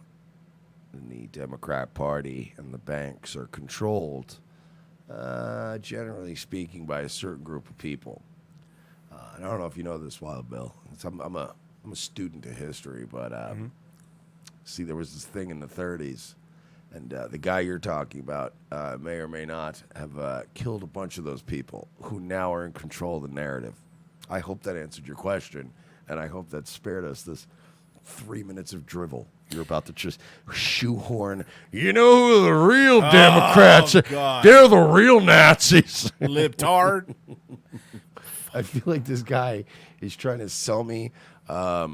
and the Democrat Party and the banks are controlled, generally speaking, by a certain group of people. And I don't know if you know this, Wild Bill. I'm a student of history, but see, there was this thing in the 30s, and the guy you're talking about may or may not have killed a bunch of those people who now are in control of the narrative. I hope that answered your question, and I hope that spared us this 3 minutes of drivel. You're about to just shoehorn. You know who the real Democrats are? God. They're the real Nazis. Libtard. I feel like this guy is trying to sell me a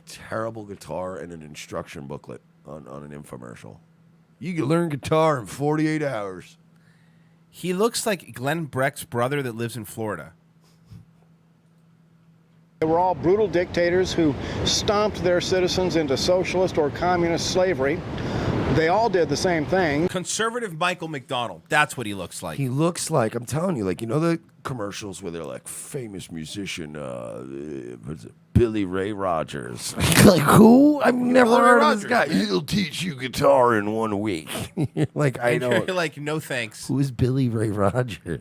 terrible guitar and an instruction booklet on an infomercial. You can learn guitar in 48 hours. He looks like Glenn Breck's brother that lives in Florida. They were all brutal dictators who stomped their citizens into socialist or communist slavery. They all did the same thing. Conservative Michael McDonald. That's what he looks like. He looks like, I'm telling you, like, you know the commercials where they're like, famous musician, Billy Ray Rogers. Like, who? I've never heard of this guy. He'll teach you guitar in 1 week. Like, I know. You're like, no thanks. Who is Billy Ray Rogers?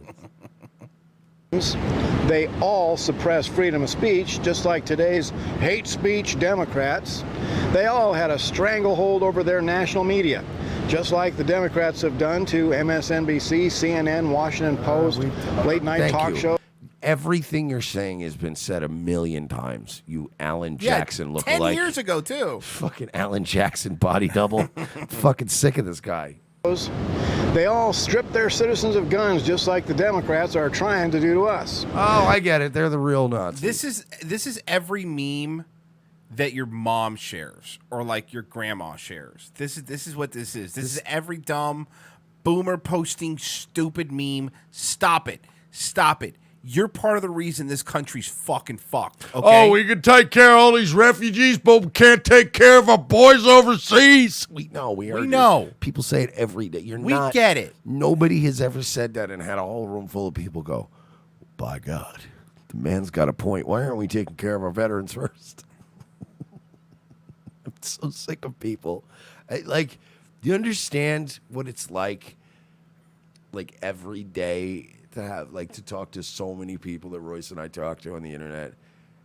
They all suppress freedom of speech, just like today's hate speech Democrats. They all had a stranglehold over their national media, just like the Democrats have done to MSNBC, CNN, Washington Post, late-night talk shows. Everything you're saying has been said 1,000,000 times. You Alan Jackson look 10 like. years ago, too. Fucking Alan Jackson body double. Fucking sick of this guy. They all strip their citizens of guns, just like the Democrats are trying to do to us. Oh, I get it. They're the real Nazis. This is every meme that your mom shares or like your grandma shares. This is what this is. This is every dumb boomer posting stupid meme. Stop it. Stop it. you're part of the reason this country's fucking fucked. Okay? Oh, we can take care of all these refugees, but we can't take care of our boys overseas. We know. We know. People say it every day. We get it. Nobody has ever said that and had a whole room full of people go, by God, the man's got a point. Why aren't we taking care of our veterans first? I'm so sick of people. Do you understand what it's like every day to have, to talk to so many people that Royce and I talk to on the internet?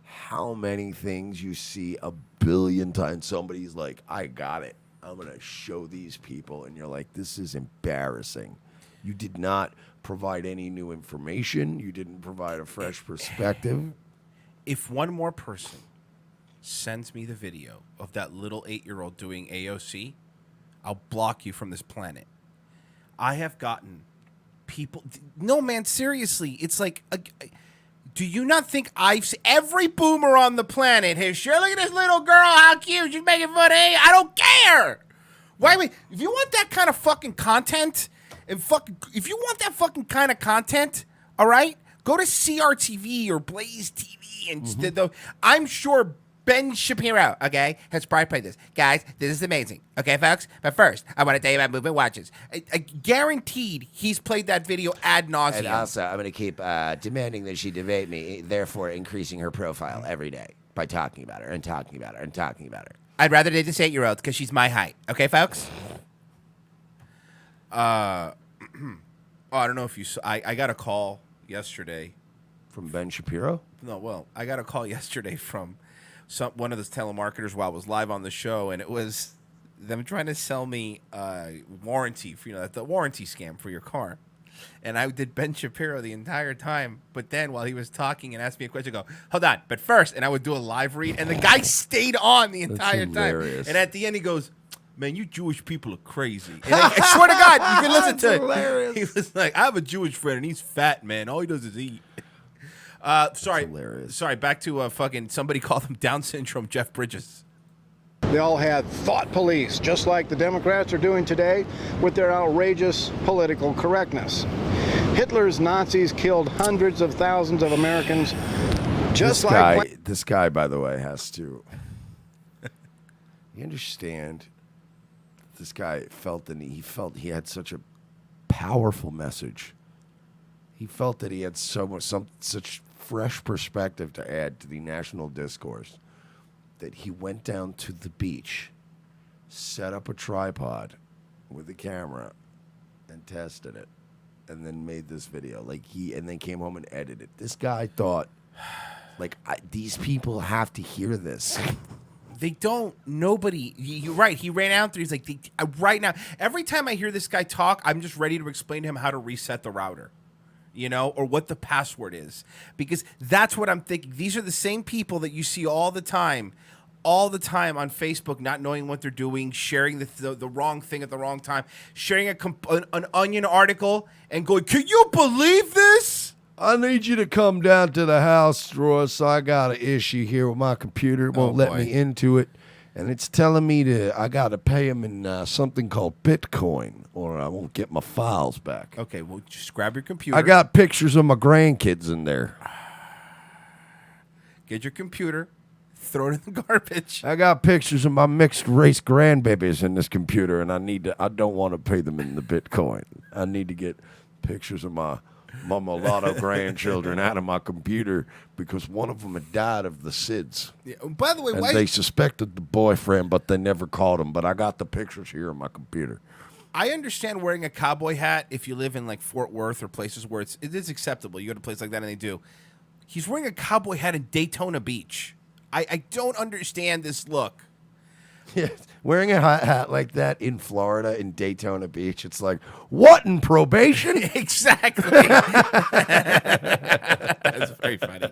How many things you see a billion times. Somebody's like, I got it. I'm going to show these people. And you're like, this is embarrassing. You did not provide any new information. You didn't provide a fresh perspective. If one more person sends me the video of that little 8-year-old doing AOC, I'll block you from this planet. I have gotten people. No, man, seriously. It's like, do you not think every boomer on the planet has, sure, look at this little girl, how cute, she's making fun of A. I don't care. Why? If you want that kind of fucking content, if you want that fucking kind of content, all right, go to CRTV or Blaze TV and I'm sure Ben Shapiro, okay, has probably played this. Guys, this is amazing. Okay, folks? But first, I want to tell you about movement watches. I guaranteed he's played that video ad nauseum. And also, I'm going to keep demanding that she debate me, therefore increasing her profile every day by talking about her and talking about her and talking about her. I'd rather date this 8-year-old because she's my height. Okay, folks? I don't know if you saw. I got a call yesterday. From Ben Shapiro? No, well, I got a call yesterday from one of those telemarketers while I was live on the show, and it was them trying to sell me warranty for the warranty scam for your car. And I did Ben Shapiro the entire time, but then while he was talking and asked me a question, I go, hold on, but first, and I would do a live read, and the guy stayed on the entire time. And at the end, he goes, man, you Jewish people are crazy. And I swear to God, you can listen to it. Hilarious. He was like, I have a Jewish friend, and he's fat, man. All he does is eat. Sorry, back to fucking somebody called him Down syndrome Jeff Bridges. They all had thought police, just like the Democrats are doing today with their outrageous political correctness. Hitler's Nazis killed hundreds of thousands of Americans. This guy, by the way, has to. You understand? This guy felt he had such a powerful message. He felt that he had such fresh perspective to add to the national discourse that he went down to the beach, set up a tripod with a camera, and tested it, and then made this video. And then came home and edited. This guy thought, these people have to hear this. They don't. Nobody. You're right. He ran out there. He's like, right now. Every time I hear this guy talk, I'm just ready to explain to him how to reset the router, or what the password is, because that's what I'm thinking. These are the same people that you see all the time on Facebook, not knowing what they're doing, sharing the wrong thing at the wrong time, sharing an Onion article and going, can you believe this? I need you to come down to the house, Royce. I got an issue here with my computer. It won't let me into it. And it's telling me I got to pay him in something called Bitcoin, or I won't get my files back. Okay, well, just grab your computer. I got pictures of my grandkids in there. Get your computer, throw it in the garbage. I got pictures of my mixed race grandbabies in this computer, and I don't want to pay them in the Bitcoin. I need to get pictures of my mulatto grandchildren out of my computer because one of them had died of the SIDS. Yeah. By the way, and they suspected the boyfriend, but they never caught him. But I got the pictures here on my computer. I understand wearing a cowboy hat if you live in Fort Worth or places where it is acceptable. You go to a place like that and they do. He's wearing a cowboy hat in Daytona Beach. I don't understand this look. Yeah, wearing a hat like that in Florida, in Daytona Beach, it's like, what, in probation? Exactly. That's very funny.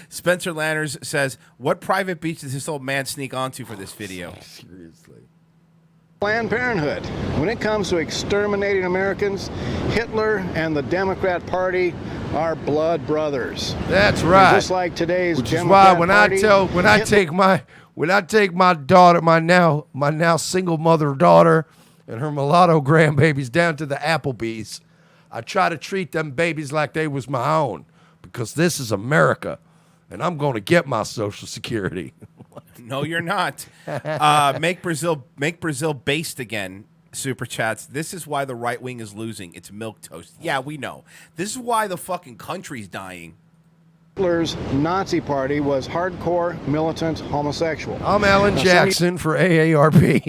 Spencer Lanners says, what private beach does this old man sneak onto for this video? Seriously. Planned Parenthood. When it comes to exterminating Americans, Hitler and the Democrat Party are blood brothers. That's right. And just like today's Which Democrat is why when I take my daughter, my now single mother daughter, and her mulatto grandbabies down to the Applebee's, I try to treat them babies like they was my own. because this is America, and I'm going to get my Social Security. No, you're not. Make Brazil based again. Super chats. This is why the right wing is losing. It's milk toast. Yeah, we know. This is why the fucking country's dying. Hitler's Nazi party was hardcore, militant, homosexual. I'm Alan Jackson for AARP.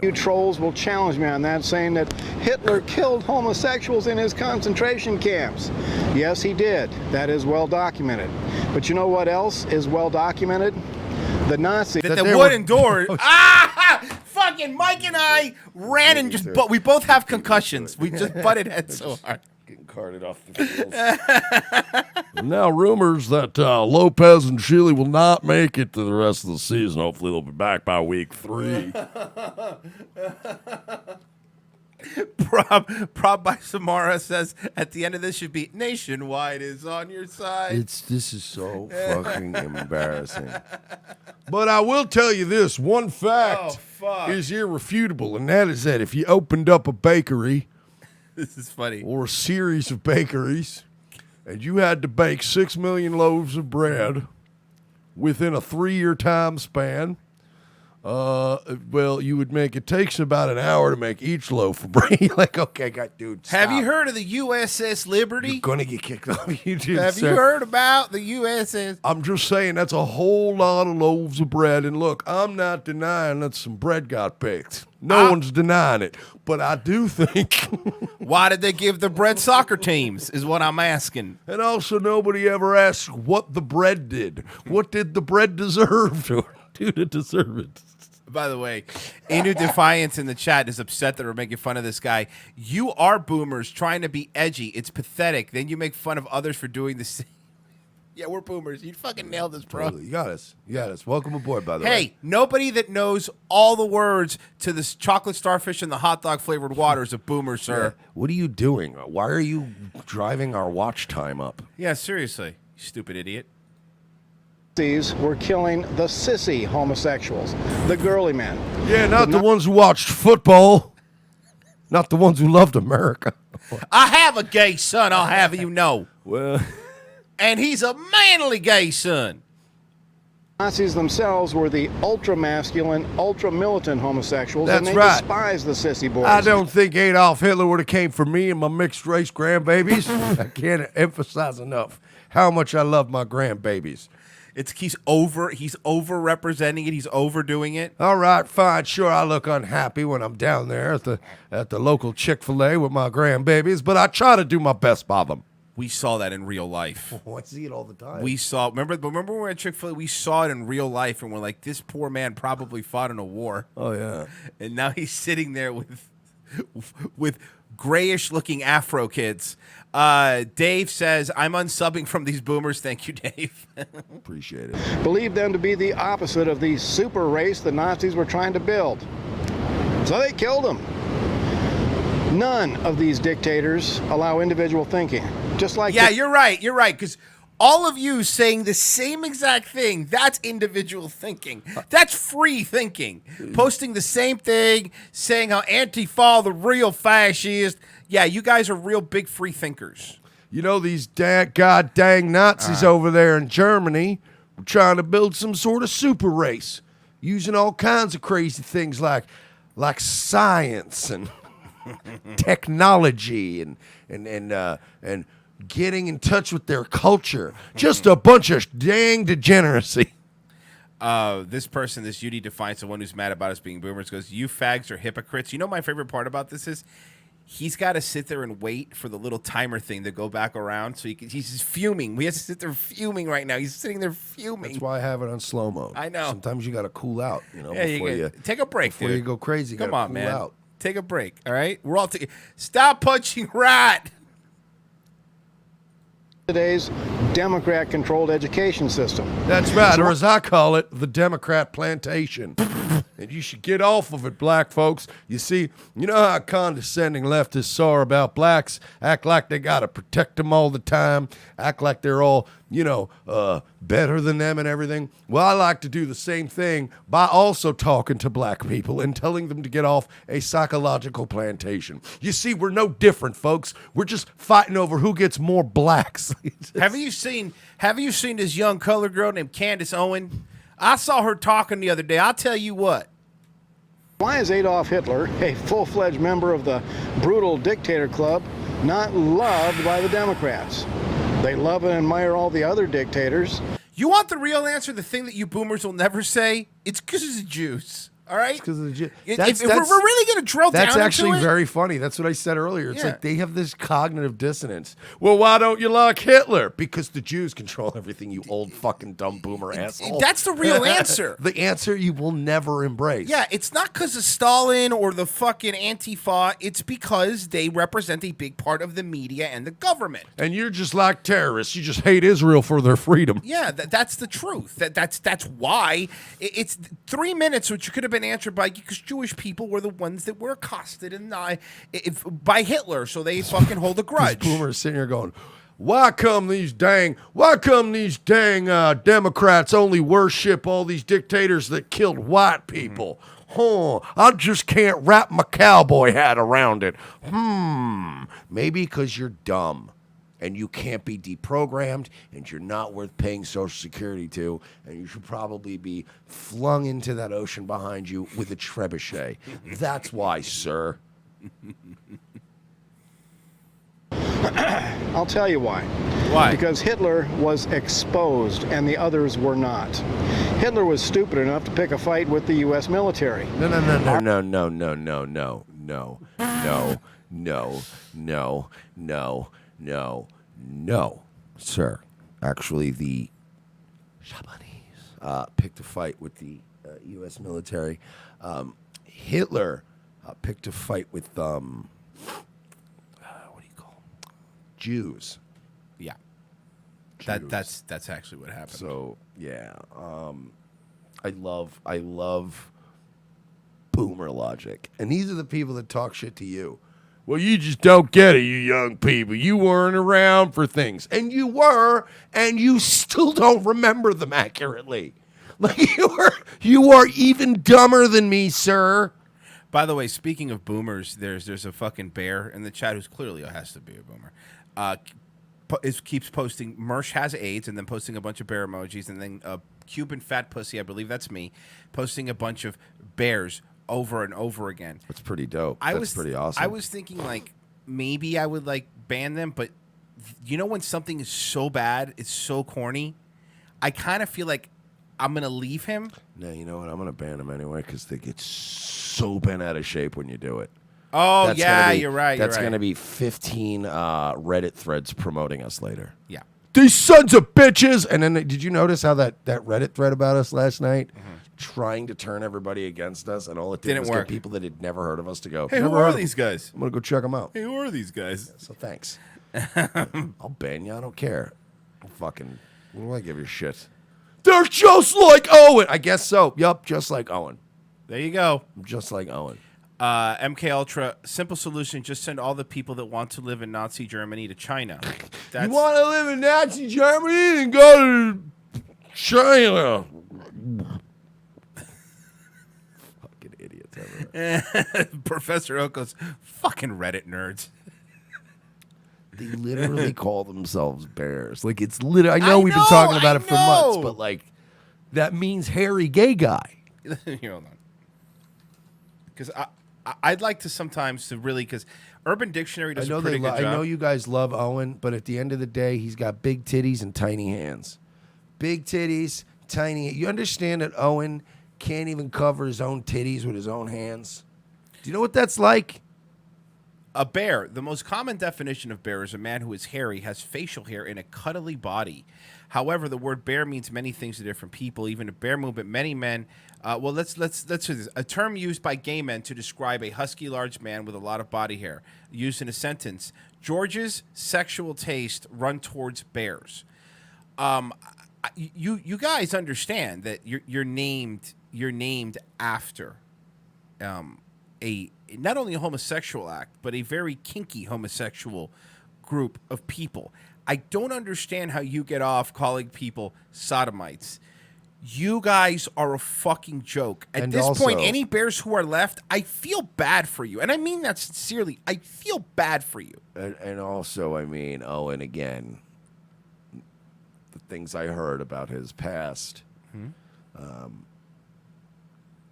You trolls will challenge me on that, saying that Hitler killed homosexuals in his concentration camps. Yes, he did. That is well documented. But you know what else is well documented? The Nazis. That the wooden door. Fucking Mike and I ran and just, but we both have concussions. We just butted heads so hard. Getting carted off the field. Now rumors that Lopez and Shealy will not make it to the rest of the season. Hopefully they'll be back by week 3. Prob by Samara says at the end of this should be Nationwide is on your side. This is so fucking embarrassing. But I will tell you this, one fact is irrefutable, and that is that if you opened up a bakery, this is funny, or a series of bakeries, and you had to bake 6 million loaves of bread within a 3-year time span, well, you would make, it takes about an hour to make each loaf of bread. Like, okay, dude, stop. Have you heard of the USS Liberty? You're going to get kicked off YouTube. Have you heard about the USS? I'm just saying that's a whole lot of loaves of bread. And look, I'm not denying that some bread got baked. No one's denying it. But I do think... Why did they give the bread soccer teams is what I'm asking. And also, nobody ever asked what the bread did. What did the bread deserve to deserve it? By the way, Inu Defiance in the chat is upset that we're making fun of this guy. You are boomers trying to be edgy. It's pathetic. Then you make fun of others for doing the same. Yeah, we're boomers. You fucking nailed this, bro. Totally. You got us. Welcome aboard, by the way. Hey, nobody that knows all the words to this chocolate starfish and the hot dog flavored water is a boomer, sir. Yeah. What are you doing? Why are you driving our watch time up? Yeah, seriously, you stupid idiot. Were killing the sissy homosexuals, the girly men. Yeah, not the ones who watched football. Not the ones who loved America. I have a gay son, I'll have you know. Well... And he's a manly gay son. Nazis themselves were the ultra-masculine, ultra-militant homosexuals. That's and they right. Despise the sissy boys. I don't think Adolf Hitler would have came for me and my mixed-race grandbabies. I can't emphasize enough how much I love my grandbabies. He's over-representing it. He's overdoing it. All right, fine. Sure, I look unhappy when I'm down there at the local Chick-fil-A with my grandbabies, but I try to do my best by them. We saw that in real life. Oh, I see it all the time. Remember when we were at Chick-fil-A, we saw it in real life, and we're like, this poor man probably fought in a war. Oh, yeah. And now he's sitting there with grayish-looking Afro kids. Dave says, I'm unsubbing from these boomers. Thank you, Dave. Appreciate it. Believed them to be the opposite of the super race the Nazis were trying to build. So they killed them. None of these dictators allow individual thinking. Just like you're right. You're right. Because all of you saying the same exact thing, that's individual thinking. That's free thinking. Posting the same thing, saying how Antifa, the real fascist. Yeah, you guys are real big free thinkers. You know, these god dang Nazis over there in Germany were trying to build some sort of super race, using all kinds of crazy things like science and technology and getting in touch with their culture. Just a bunch of dang degeneracy. This person, this UD Defiance, the one who's mad about us being boomers, goes, you fags are hypocrites. You know my favorite part about this is he's got to sit there and wait for the little timer thing to go back around. So he's just fuming. We have to sit there fuming right now. He's sitting there fuming. That's why I have it on slow mode. I know. Sometimes you got to cool out, before you take a break, before dude. you go crazy. Come on, cool man. Out. Take a break, all right? We're all stop punching rat. Today's Democrat-controlled education system. That's right, or as I call it, the Democrat plantation. And you should get off of it, black folks. You see, you know how condescending leftists are about blacks? Act like they got to protect them all the time. Act like they're all better than them and everything. Well, I like to do the same thing by also talking to black people and telling them to get off a psychological plantation. You see, we're no different, folks. We're just fighting over who gets more blacks. Have you seen this young colored girl named Candace Owen? I saw her talking the other day. I'll tell you what. Why is Adolf Hitler, a full-fledged member of the brutal dictator club, not loved by the Democrats? They love and admire all the other dictators. You want the real answer, the thing that you boomers will never say? It's because of the Jews. All right? It's because of the Jews. If we're really going to drill down That's actually into it, very funny. That's what I said earlier. It's Yeah. like they have this cognitive dissonance. Well, why don't you like Hitler? Because the Jews control everything, you old fucking dumb boomer asshole. that's the real answer. The answer you will never embrace. Yeah, it's not because of Stalin or the fucking Antifa. It's because they represent a big part of the media and the government. And you're just like terrorists. You just hate Israel for their freedom. Yeah, that's the truth. That's why it's 3 minutes, which could have been answered by because Jewish people were the ones that were accosted and by Hitler, so they fucking hold a grudge. These boomers sitting here going, why come these dang Democrats only worship all these dictators that killed white people? I just can't wrap my cowboy hat around it. Maybe because you're dumb and you can't be deprogrammed and you're not worth paying Social Security to, and you should probably be flung into that ocean behind you with a trebuchet. That's why, sir. I'll tell you why. Why? Because Hitler was exposed and the others were not. Hitler was stupid enough to pick a fight with the U.S. military. No, sir. Actually, the Japanese picked a fight with the U.S. military. Hitler picked a fight with Jews. Yeah, that's actually what happened. So yeah, I love boomer logic, and these are the people that talk shit to you. Well, you just don't get it, you young people. You weren't around for things, and you were, and you still don't remember them accurately. Like you are even dumber than me, sir. By the way, speaking of boomers, there's a fucking bear in the chat who's clearly has to be a boomer. Keeps posting Mersh has AIDS and then posting a bunch of bear emojis, and then Cuban fat pussy, I believe that's me, posting a bunch of bears over and over again. That's pretty dope. That's pretty awesome. I was thinking like maybe I would like ban them, but you know when something is so bad, it's so corny, I kind of feel like I'm gonna leave him. No, you know what? I'm gonna ban him anyway because they get so bent out of shape when you do it. Oh, That's yeah, you're right. That's you're right. going to be 15 Reddit threads promoting us later. Yeah. These sons of bitches. And then did you notice how that Reddit thread about us last night, trying to turn everybody against us, and all it did Didn't was work. get people that had never heard of us to go, Hey, never who heard are of these them. guys? I'm going to go check them out. Hey, who are these guys? So thanks. I'll ban you. I don't care. What do I give you shit? They're just like Owen. I guess so. Yup, just like Owen. There you go. Just like Owen. MK Ultra, simple solution, just send all the people that want to live in Nazi Germany to China. You want to live in Nazi Germany? Then go to China. Fucking idiots ever. Professor Oko's fucking Reddit nerds. They literally call themselves bears. Like, it's literally, I know we've been talking about it for months, but like, that means hairy gay guy. Here, hold on. Because I'd like to sometimes to really, because Urban Dictionary does a pretty good job. I know you guys love Owen, but at the end of the day, he's got big titties and tiny hands. Big titties, tiny. You understand that Owen can't even cover his own titties with his own hands? Do you know what that's like? A bear. The most common definition of bear is a man who is hairy, has facial hair, and a cuddly body. However, the word bear means many things to different people. Even a bear movement, many men. Let's do this. A term used by gay men to describe a husky, large man with a lot of body hair. Used in a sentence. George's sexual taste run towards bears. You guys understand that you're named after a not only a homosexual act, but a very kinky homosexual group of people. I don't understand how you get off calling people sodomites. You guys are a fucking joke. At And this point, also- any bears who are left, I feel bad for you. And I mean that sincerely. I feel bad for you. And also, I mean, Owen, again, the things I heard about his past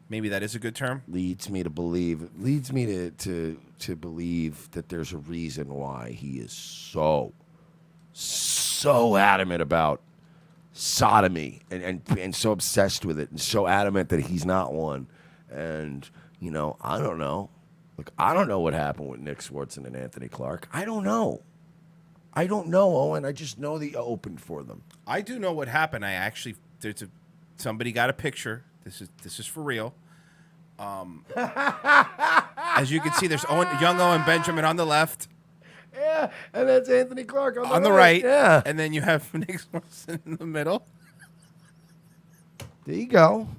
maybe that is a good term. Leads me to believe that there's a reason why he is so adamant about sodomy and so obsessed with it and so adamant that he's not one. And, you know, I don't know. Look, I don't know what happened with Nick Swartzen and Anthony Clark. I don't know, Owen. I just know that you opened for them. I do know what happened. I actually somebody got a picture. This is for real. As you can see, there's young Owen Benjamin on the left. Yeah, and that's Anthony Clark on the right. Yeah, and then you have Nick Swartzen in the middle. There you go.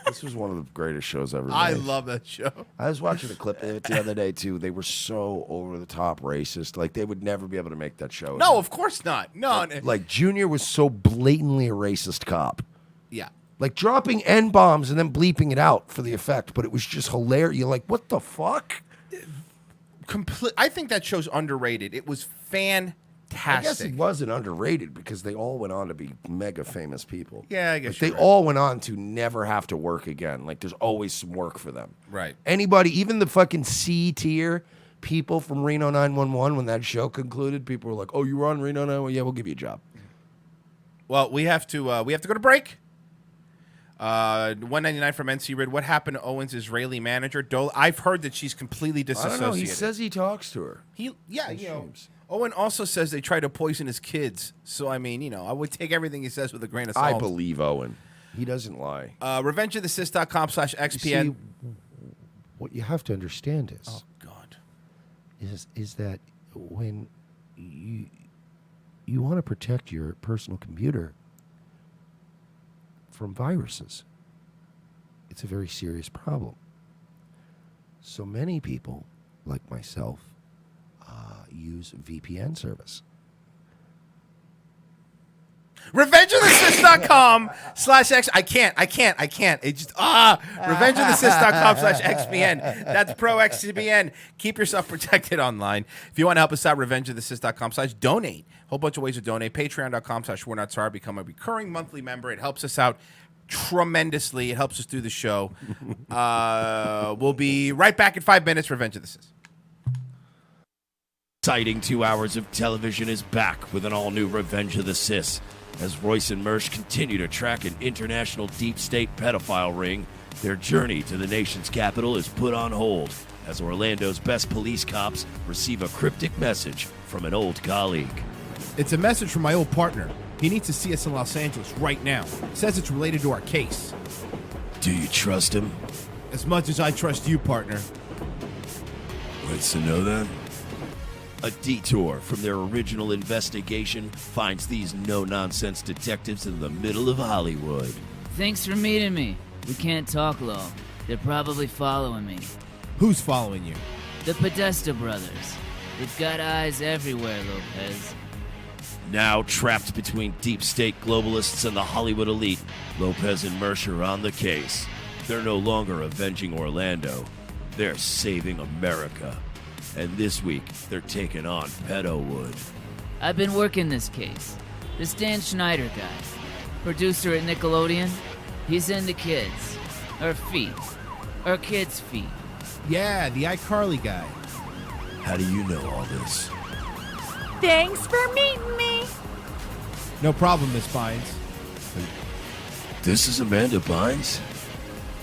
This was one of the greatest shows ever made. I love that show. I was watching a clip of it the other day, too. They were so over-the-top racist. Like, they would never be able to make that show. No, of course not. No. Like, Junior was so blatantly a racist cop. Yeah. Like, dropping N-bombs and then bleeping it out for the effect, but it was just hilarious. You're like, what the fuck? I think that show's underrated. It was fantastic. I guess it wasn't underrated because they all went on to be mega famous people. Yeah, I guess Like, they you're right. all went on to never have to work again. Like, there's always some work for them. Right. Anybody, even the fucking C tier people from Reno 911, when that show concluded, people were like, "Oh, you were on Reno 911? Yeah, we'll give you a job." Well, we have to go to break. $1.99 from NC Rid. What happened to Owen's Israeli manager? I've heard that she's completely I disassociated. don't know. He says he talks to her. You know. Owen also says they try to poison his kids. So, I mean, you know, I would take everything he says with a grain of salt. I believe Owen. He doesn't lie. RevengeOfTheSys.com/XPN. See, what you have to understand is, oh God, is that when you want to protect your personal computer from viruses, it's a very serious problem. So many people, like myself, use VPN service. RevengeOfTheSys.com/X. I can't. It just RevengeOfTheSys.com/XPN. That's Pro XPN. Keep yourself protected online. If you want to help us out, RevengeOfTheSys.com/donate. Whole bunch of ways to donate. Patreon.com/We're Become a recurring monthly member. It helps us out tremendously. It helps us do the show. We'll be right back in 5 minutes. Revenge of the Sys. Exciting 2 hours of television is back with an all-new Revenge of the Sis. As Royce and Mersch continue to track an international deep state pedophile ring, their journey to the nation's capital is put on hold as Orlando's best police cops receive a cryptic message from an old colleague. It's a message from my old partner. He needs to see us in Los Angeles right now. Says it's related to our case. Do you trust him? As much as I trust you, partner. What's to know then? A detour from their original investigation finds these no-nonsense detectives in the middle of Hollywood. Thanks for meeting me. We can't talk long. They're probably following me. Who's following you? The Podesta brothers. They've got eyes everywhere, Lopez. Now trapped between deep state globalists and the Hollywood elite, Lopez and Mersch are on the case. They're no longer avenging Orlando. They're saving America. And this week, they're taking on Pedowood. I've been working this case. This Dan Schneider guy, producer at Nickelodeon, he's into kids. Or feet. Or kids' feet. Yeah, the iCarly guy. How do you know all this? Thanks for meeting me. No problem, Miss Bynes. This is Amanda Bynes?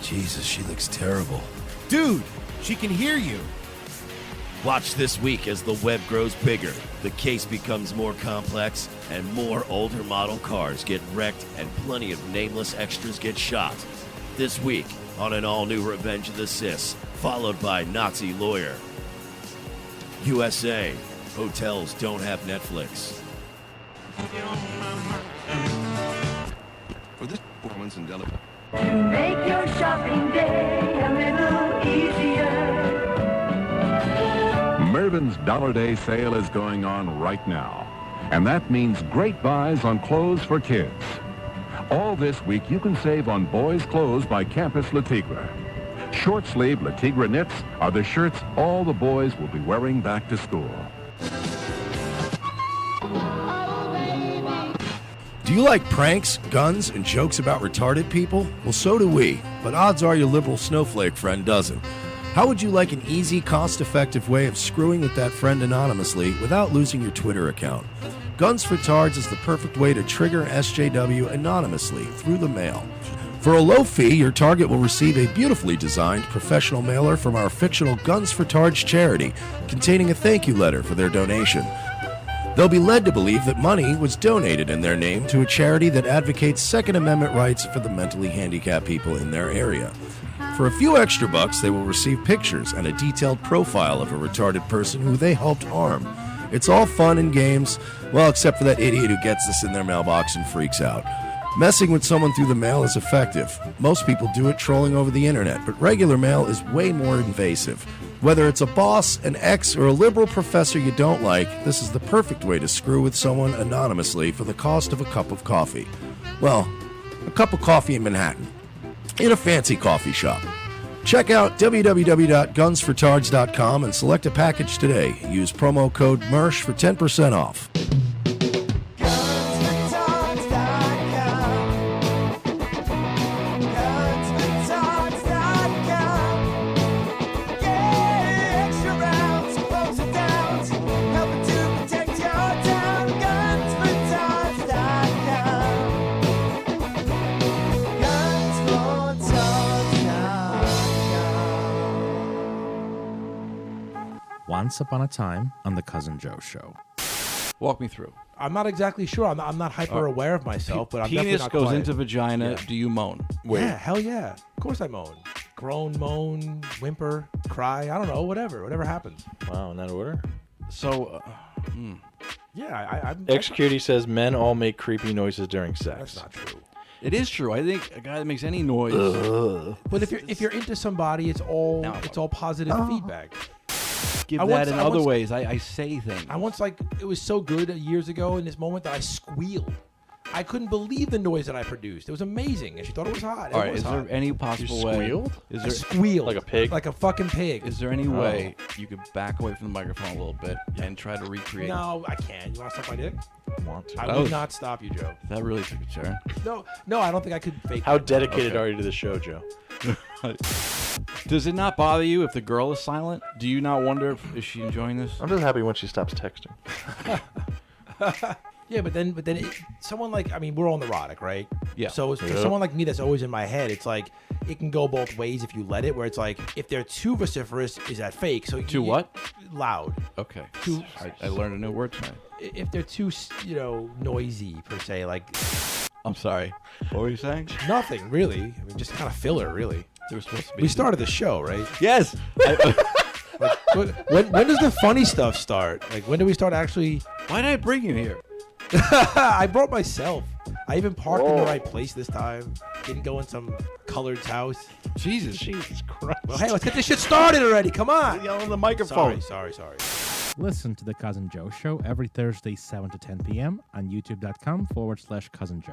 Jesus, she looks terrible. Dude, she can hear you. Watch this week as the web grows bigger, the case becomes more complex, and more older model cars get wrecked and plenty of nameless extras get shot. This week on an all-new Revenge of the Sis, followed by Nazi Lawyer. USA, hotels don't have Netflix. For this performance in Delaware. To make your shopping day a little easier, Irvin's Dollar Day sale is going on right now. And that means great buys on clothes for kids. All this week, you can save on boys' clothes by Campus Le Tigre. Short-sleeve Le Tigre knits are the shirts all the boys will be wearing back to school. Do you like pranks, guns, and jokes about retarded people? Well, so do we, but odds are your liberal snowflake friend doesn't. How would you like an easy, cost-effective way of screwing with that friend anonymously without losing your Twitter account? Guns for Tards is the perfect way to trigger SJW anonymously through the mail. For a low fee, your target will receive a beautifully designed professional mailer from our fictional Guns for Tards charity, containing a thank you letter for their donation. They'll be led to believe that money was donated in their name to a charity that advocates Second Amendment rights for the mentally handicapped people in their area. For a few extra bucks, they will receive pictures and a detailed profile of a retarded person who they helped harm. It's all fun and games, well, except for that idiot who gets this in their mailbox and freaks out. Messing with someone through the mail is effective. Most people do it trolling over the internet, but regular mail is way more invasive. Whether it's a boss, an ex, or a liberal professor you don't like, this is the perfect way to screw with someone anonymously for the cost of a cup of coffee. Well, a cup of coffee in Manhattan, in a fancy coffee shop. Check out www.gunsfortards.com and select a package today. Use promo code MERSH for 10% off. Once upon a time on the Cousin Joe Show. Walk me through. I'm not exactly sure. I'm not hyper aware of myself, but I'm definitely penis not goes quiet. into vagina. Yeah. Do you moan? Yeah, hell yeah. Of course I moan. Groan, moan, whimper, cry. I don't know. Whatever happens. Wow, in that order. So, Yeah, I'm. Executie says men all make creepy noises during sex. That's not true. It is true. I think a guy that makes any noise. But if you're into somebody, it's all positive feedback. Give that in other ways. I say things. I once it was so good years ago in this moment that I squealed. I couldn't believe the noise that I produced. It was amazing, and she thought it was hot. All right, is there any possible way? squealed? Is I there squealed Like a pig? like a fucking pig. Is there any way you could back away from the microphone a little bit and try to recreate? No, I can't. You want to suck my dick? I want to. I will not stop you, Joe. That really took a turn. No, I don't think I could fake. How that. dedicated Okay. are you to the show, Joe? Does it not bother you if the girl is silent? Do you not wonder is she enjoying this? I'm just happy when she stops texting. Yeah, but then someone we're all neurotic, right? Yeah. So for someone like me that's always in my head, it's like it can go both ways if you let it. Where it's like if they're too vociferous, is that fake? So Too what? Loud. Okay. Too. I learned a new word tonight. If they're too, noisy per se, like. I'm sorry. What were you saying? Nothing really. I mean, just kind of filler, really. There was supposed to be. We started the show, right? Yes. When does the funny stuff start? Like, when do we start actually? Why did I bring you here? I brought myself. I even parked in the right place this time. Didn't go in some colored's house. Jesus Christ. Well, hey, let's get this shit started already. Come on. Yell in the microphone. Sorry. Listen to the Cousin Joe Show every Thursday, 7 to 10 p.m. on youtube.com/Cousin Joe.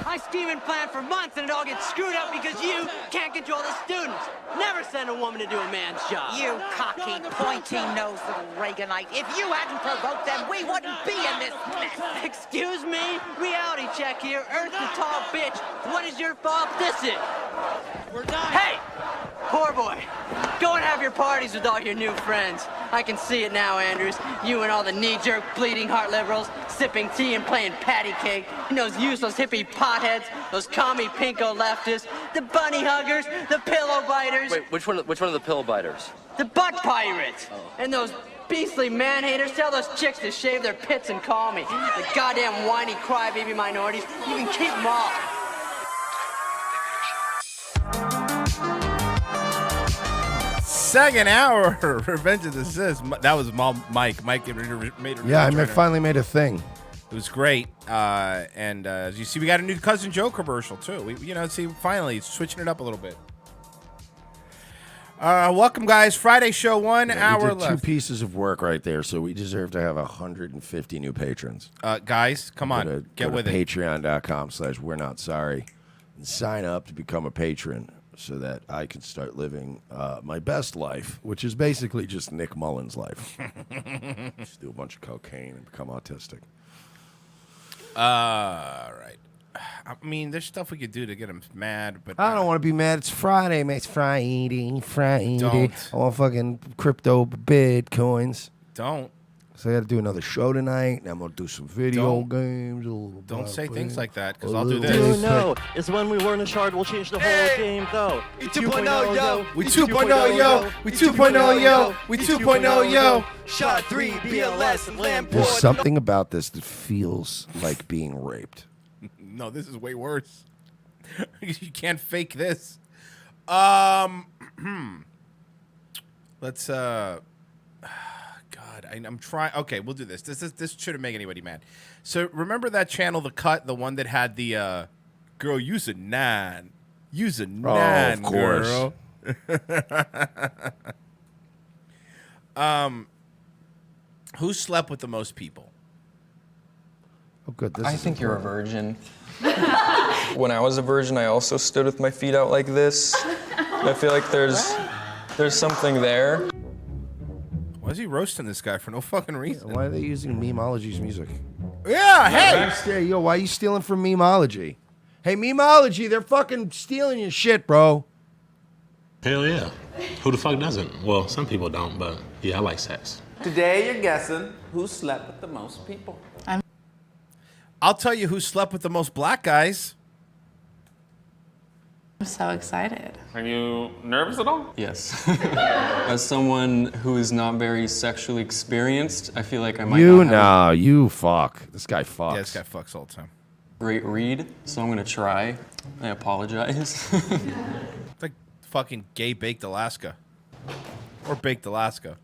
I scheme and plan for months and it all gets screwed up because you can't control the students. Never send a woman to do a man's job. You cocky, pointy-nosed little Reaganite. If you hadn't provoked them, we wouldn't be in this mess. Excuse me? Reality check here. Earth the tall bitch. What is your fault this is? We're done. Hey! Poor boy. Go and have your parties with all your new friends. I can see it now, Andrews. You and all the knee-jerk, bleeding heart liberals, sipping tea and playing patty cake, and those useless hippie potheads, those commie pinko leftists, the bunny huggers, the pillow biters. Wait, which one of the pill biters? The butt pirates. And those beastly man-haters. Tell those chicks to shave their pits and call me. The goddamn whiny crybaby minorities. You can keep them all. Second hour, Revenge of the Sis. That was Mike. Mike made a Yeah, I return. finally made a thing. It was great. And as you see, we got a new Cousin Joe commercial, too. Finally, switching it up a little bit. Welcome, guys. Friday show, 1 hour we did left. 2 pieces of work right there, so we deserve to have 150 new patrons. Guys, come on. Get with it. Patreon.com/we're not sorry. And sign up to become a patron so that I can start living my best life, which is basically just Nick Mullen's life. Just do a bunch of cocaine and become autistic. All right. I mean, there's stuff we could do to get him mad, but I don't want to be mad. It's Friday, man. It's Friday. Don't. I want fucking crypto bitcoins. Don't. So I got to do another show tonight, and I'm going to do some video games. Don't say things like that, because I'll do this. Do know is when we learn a shard, we'll change the whole game, though. We 2.0, yo. We 2.0, yo. We 2.0, yo. We 2.0, yo. Shot 3, BLS, and Lamport. There's something about this that feels like being raped. No, this is way worse. You can't fake this. Let's God, I'm trying. Okay, we'll do this. This shouldn't make anybody mad. So remember that channel, The Cut, the one that had the girl, use a 9. Use a 9, of course. Girl. Who slept with the most people? Oh, good. I think you're a virgin. When I was a virgin, I also stood with my feet out like this. I feel like there's something there. Why is he roasting this guy for no fucking reason? Why are they using Memeology's music? Yeah, hey! Yo, why are you stealing from Memeology? Hey, Memeology, they're fucking stealing your shit, bro. Hell yeah. Who the fuck doesn't? Well, some people don't, but yeah, I like sex. Today you're guessing who slept with the most people. I'll tell you who slept with the most black guys. I'm so excited. Are you nervous at all? Yes. As someone who is not very sexually experienced, I feel like I might not have you fuck. This guy fucks. Yeah, this guy fucks all the time. a great read, so I'm gonna try. I apologize. It's like fucking gay baked Alaska. Or baked Alaska.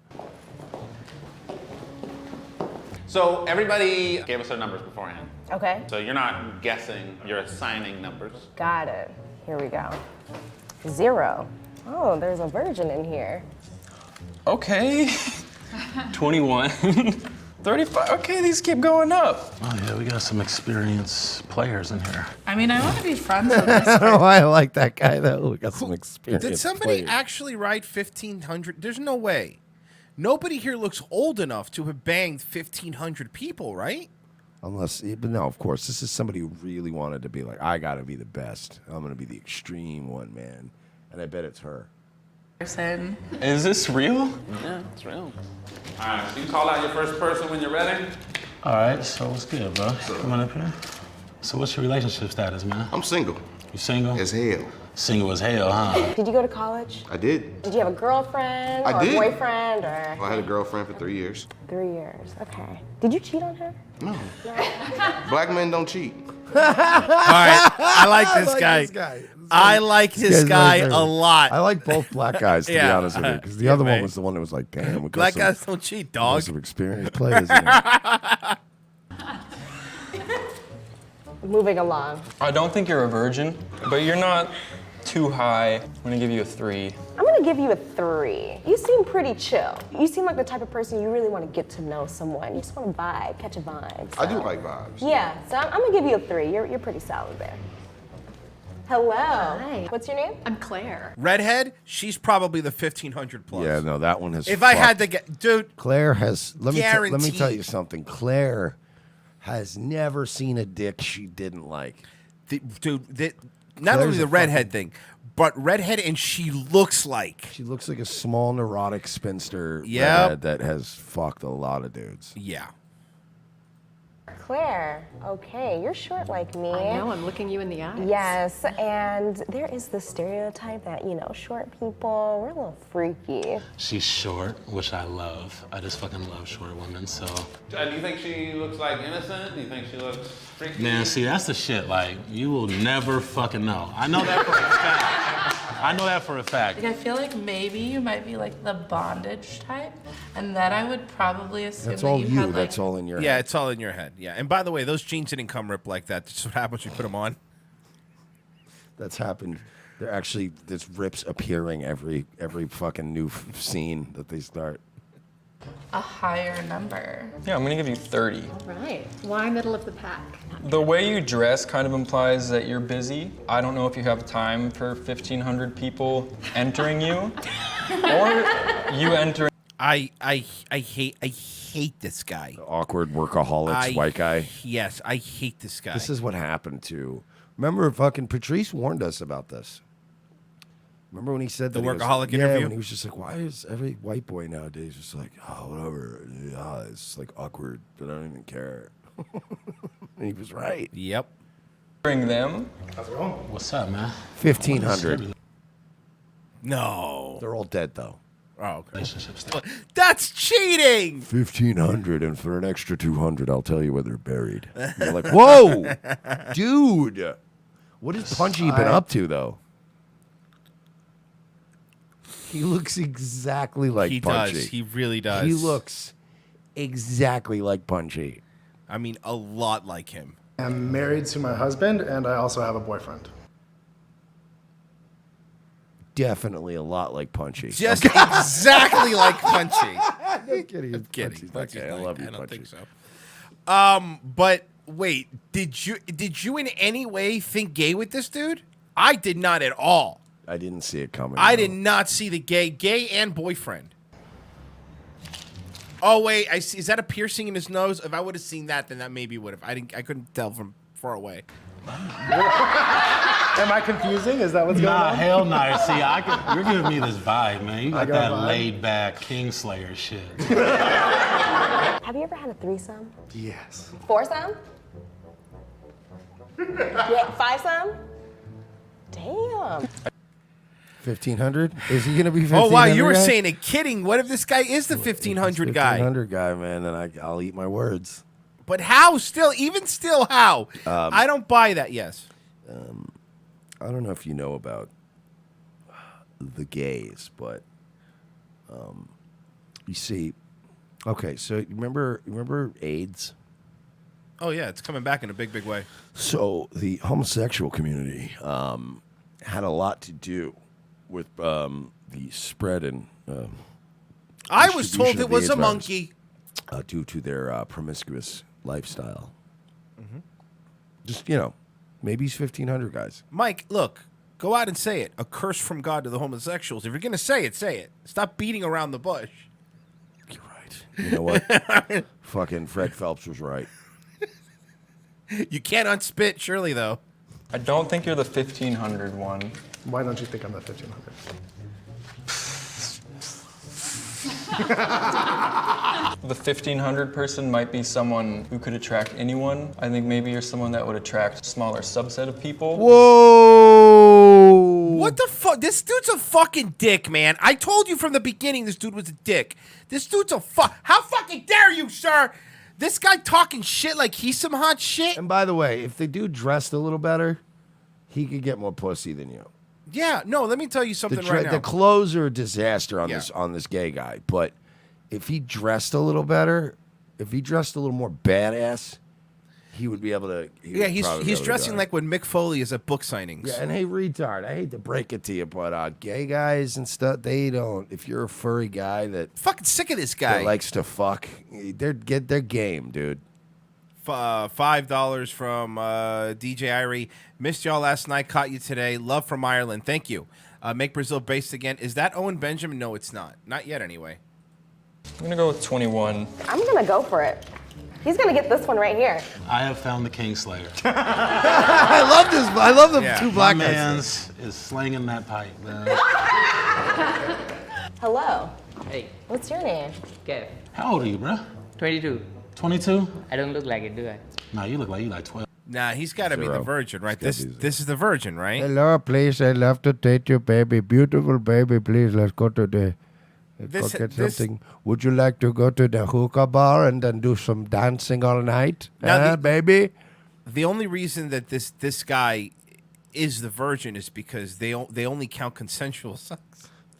So everybody gave us their numbers beforehand. Okay. So you're not guessing, you're assigning numbers. Got it. Here we go. 0. Oh, there's a virgin in here. Okay. 21. 35. Okay, these keep going up. Oh yeah, we got some experienced players in here. I mean, I want to be friends with this I don't know person. why I like that guy, though. We got some experience. Did somebody actually write 1,500? There's no way. Nobody here looks old enough to have banged 1,500 people, right? Unless, but no, of course, this is somebody who really wanted to be like, I got to be the best. I'm going to be the extreme one, man. And I bet it's her. Person. Is this real? Yeah, it's real. All right, so you can call out your first person when you're ready. All right, so what's good, bro? Come on up here. So what's your relationship status, man? I'm single. You single? As hell. Single as hell, huh? Did you go to college? I did. Did you have a girlfriend I or did. a boyfriend or? Well, I had a girlfriend for 3 years. 3 years. Okay. Did you cheat on her? No. Black men don't cheat. All right, I like this guy. I like this guy a lot. I like both black guys, to be Yeah. honest with you, because the Yeah, other one mate. was the one that was like, damn, we got Black some, guys don't cheat, we got dog. some experienced players in there. Moving along. I don't think you're a virgin, but you're not too high. I'm gonna give you a 3. I'm gonna give you a 3. You seem pretty chill. You seem like the type of person you really want to get to know someone. You just want to vibe, catch a vibe. I do so- like vibes. Yeah, so I'm gonna give you a 3. You're pretty solid there. Hello. Hi. What's your name? I'm Claire. Redhead, she's probably the 1,500 plus. Yeah, no, that one has. If I had fucked. to get, dude, Claire has. Let me tell you Guaranteed. something. Claire has never seen a dick she didn't like. Not Claire's only the a redhead thing, but redhead, and she looks like. She looks like a small neurotic spinster. Yep. redhead that has fucked a lot of dudes. Yeah. Claire. Okay, you're short like me. I know, I'm looking you in the eyes. Yes, and there is the stereotype that, short people, we're a little freaky. She's short, which I love. I just fucking love short women, so. Do you think she looks like innocent? Do you think she looks freaky? Man, see, that's the shit. Like, you will never fucking know. I know that for a fact. I know that for a fact. Like, I feel like maybe you might be like the bondage type, and that I would probably assume That's that all you you. had like. That's all in your Yeah, head. it's all in your head. Yeah. And by the way, those jeans didn't come ripped like that. That's what happens when you put them on. That's happened They're actually there's rips appearing every fucking new scene that they start. A higher number. Yeah, I'm gonna give you 30. All right. Why middle of the pack? The way you dress kind of implies that you're busy. I don't know if you have time for 1,500 people entering you, or you entering. I hate this guy. The awkward workaholics white guy. Yes, I hate this guy. This is what happened to. Remember, fucking Patrice warned us about this. Remember when he said The that he goes, workaholic yeah, interview? when he was just like, why is every white boy nowadays just like, oh, whatever, yeah, it's like awkward, but I don't even care. And he was right. Yep. Bring them. How's it going? What's up, man? 1,500. No. They're all dead though. Oh, okay. Relationships. That's cheating. 1,500, and for an extra 200, I'll tell you where they're buried. And you're like, whoa, dude, what has Punchy been up to though? He looks exactly like Punchy. Does. He really does. He looks exactly like Punchy. I mean, a lot like him. I'm married to my husband, and I also have a boyfriend. Definitely a lot like Punchy. Just exactly like Punchy. I'm kidding. I'm kidding. Punchy's okay, I love you, I don't Punchy. think so. But wait, did you in any way think gay with this dude? I did not at all. I didn't see it coming. I did not see the gay and boyfriend. Oh wait, I see. Is that a piercing in his nose? If I would have seen that, then that maybe would have. I couldn't tell from far away. Am I confusing? Is that what's going Nah, on? hell no. See, you're giving me this vibe, man. You I got got that a vibe? laid back Kingslayer shit. Have you ever had a threesome? Yes. Foursome? Yeah, fivesome? Damn. 1,500? Is he gonna be 1,500? Oh wow, you were guy? saying it kidding. What if this guy is the 1,500 guy? 1,500 guy, man. Then I'll eat my words. But how? Still, even still, how? I don't buy that. Yes. I don't know if you know about the gays, but you see, okay, so you remember AIDS? Oh yeah, it's coming back in a big way. So the homosexual community had a lot to do with the spread and I was told distribution it of was the a AIDS monkey. virus, due to their promiscuous lifestyle. Mm-hmm. Just maybe he's 1,500 guys. Mike, look, go out and say it. A curse from God to the homosexuals. If you're gonna say it, say it. Stop beating around the bush. You know what? Fucking Fred Phelps was right. You can't unspit, surely though. I don't think you're the 1,500 one. Why don't you think I'm the 1,500? The 1,500 person might be someone who could attract anyone. I think maybe you're someone that would attract a smaller subset of people. Whoa! What the fuck? This dude's a fucking dick, man. I told you from the beginning this dude was a dick. This dude's a How fucking dare you, sir? This guy talking shit like he's some hot shit. And by the way, if the dude dressed a little better, he could get more pussy than you. Yeah, no, let me tell you something right now. The clothes are a disaster on this gay guy, but if he dressed a little better, if he dressed a little more badass, he would be able to. He's dressing like when Mick Foley is at book signings. Yeah, and hey, retard, I hate to break it to you, but gay guys and stuff, they don't. If you're a furry guy that fucking sick of this guy that likes to fuck, they're game, dude. $5 from DJ Irie. Missed y'all last night. Caught you today. Love from Ireland. Thank you. Make Brazil based again. Is that Owen Benjamin? No, it's not. Not yet, anyway. I'm gonna go with 21. I'm gonna go for it. He's gonna get this one right here. I have found the Kingslayer. I love this. I love the two black My guys. man's is slinging that pipe, man. Hello. Hey. What's your name? Kev. How old are you, bro? 22. 22? I don't look like it, do I? Nah, you look like you 12. Nah, he's got to be the Zero. virgin, right? This is the virgin, right? Hello, please. I'd love to date you, baby. Beautiful baby, please. Let's go to the. Let's go get something. Would you like to go to the hookah bar and then do some dancing all night, Now baby? The only reason that this guy is the virgin is because they only count consensual sex.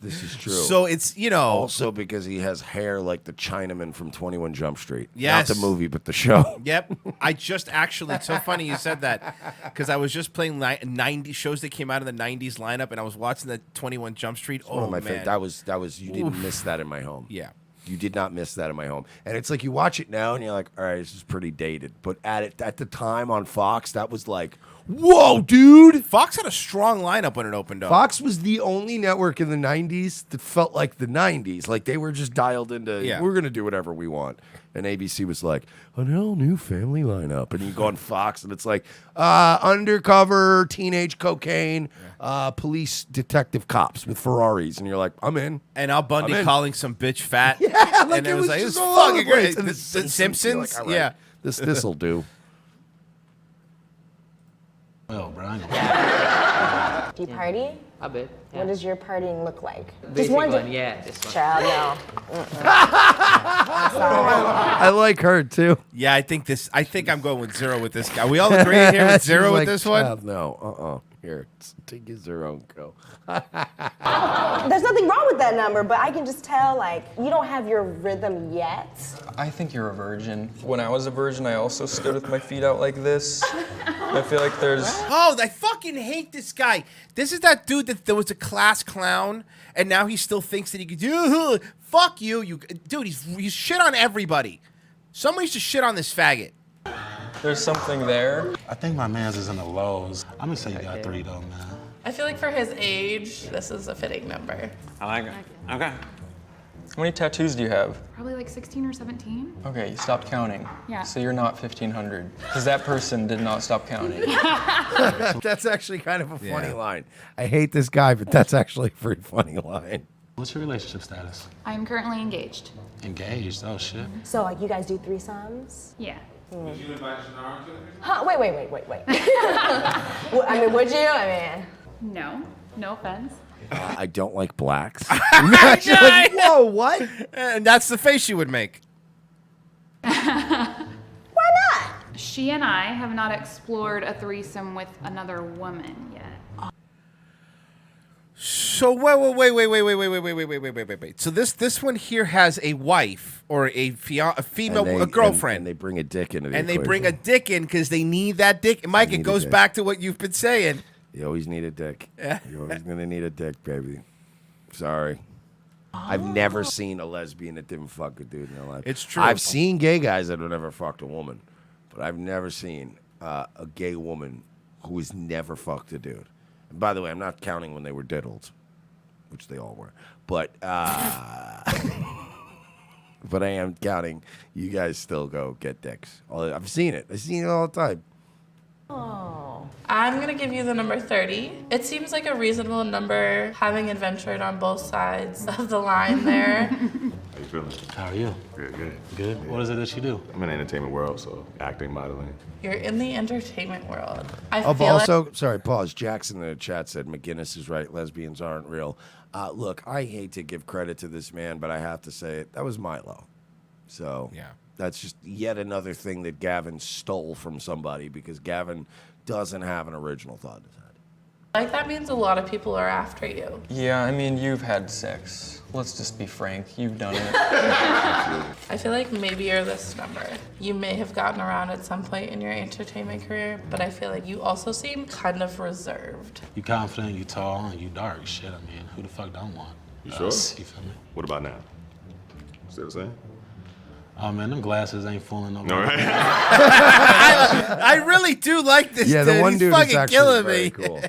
This is true. So it's, you know. Also because he has hair like the Chinaman from 21 Jump Street. Yes. Not the movie, but the show. Yep. I just actually, it's so funny you said that because I was just playing 90 shows that came out in the 90s lineup and I was watching the 21 Jump Street. One of my man. favorite. That was, you didn't miss that in my home. Yeah. You did not miss that in my home. And it's like you watch it now and you're like, all right, this is pretty dated. But at the time on Fox, that was like, whoa, dude. Fox had a strong lineup when it opened up. Fox was the only network in the 90s that felt like the 90s. Like they were just dialed into, we're going to do whatever we want. And ABC was like, an all new family lineup. And you go on Fox and it's like, undercover, teenage cocaine, police detective cops with Ferraris. And you're like, I'm in. And Al Bundy I'm in. calling some bitch fat. Yeah, and it was like, it was just all over fucking the place. great. And The Simpsons. you're like, all right, Yeah. This'll do. Well, Brian. Do you party? A bit. What does your partying look like? Basic one. one, yeah, this one. Child, no. I like her too. Yeah, I think I'm going with 0 with this guy. We all agree here with 0 She's with like, this one? "Child, no, Here, take your 0 and go. There's nothing wrong with that number, but I can just tell, like, you don't have your rhythm yet. I think you're a virgin. When I was a virgin, I also stood with my feet out like this. I feel like there's... Oh, I fucking hate this guy. This is that dude that there was a class clown, and now he still thinks that he could do. Fuck you, dude. He's shit on everybody. Somebody should shit on this faggot. There's something there. I think my man's is in the lows. I'm gonna say you got 3 though, man. I feel like for his age, this is a fitting number. I like it. Okay. How many tattoos do you have? Probably like 16 or 17. Okay, you stopped counting. Yeah. So you're not 1,500. Because that person did not stop counting. That's actually kind of a funny line. I hate this guy, but that's actually a very funny line. What's your relationship status? I'm currently engaged. Engaged? Oh shit. So, like, you guys do threesomes? Yeah. Did you invite Shannara to it? Huh? Wait. Well, I mean, would you? I mean... No. No offense. I don't like blacks. Like, whoa, what? And that's the face you would make. Why not? She and I have not explored a threesome with another woman yet. So wait. So this one here has a wife or a female, a girlfriend. And they bring a dick into the And they equation. bring a dick in because they need that dick. Mike, it goes back to what you've been saying. You always need a dick. Yeah. You're always going to need a dick, baby. Sorry. I've never seen a lesbian that didn't fuck a dude in their life. It's true. I've seen gay guys that have never fucked a woman, but I've never seen a gay woman who has never fucked a dude. And by the way, I'm not counting when they were diddled, which they all were. But but I am counting. You guys still go get dicks. I've seen it. I've seen it all the time. Oh. I'm going to give you the number 30. It seems like a reasonable number, having adventured on both sides of the line there. How you feeling? How are you? Good. Good. What is it that you do? I'm in the entertainment world, so acting, modeling. You're in the entertainment world. I Oh, but feel also, sorry, pause. Jackson in the chat said McGinnis is right. Lesbians aren't real. Look, I hate to give credit to this man, but I have to say it. That was Milo. So yeah, that's just yet another thing that Gavin stole from somebody because Gavin doesn't have an original thought in his head. like that means a lot of people are after you. Yeah, I mean, you've had sex. Let's just be frank. You've done it. I feel like maybe you're this number. You may have gotten around at some point in your entertainment career, but I feel like you also seem kind of reserved. You confident, you tall, and you dark. Shit, I mean, who the fuck don't want? You sure? You feel me? What about now? Still the same? Oh man, them glasses ain't fooling nobody. No, right? I really do like this Yeah, dude. the one He's dude is fucking actually killing very me. cool.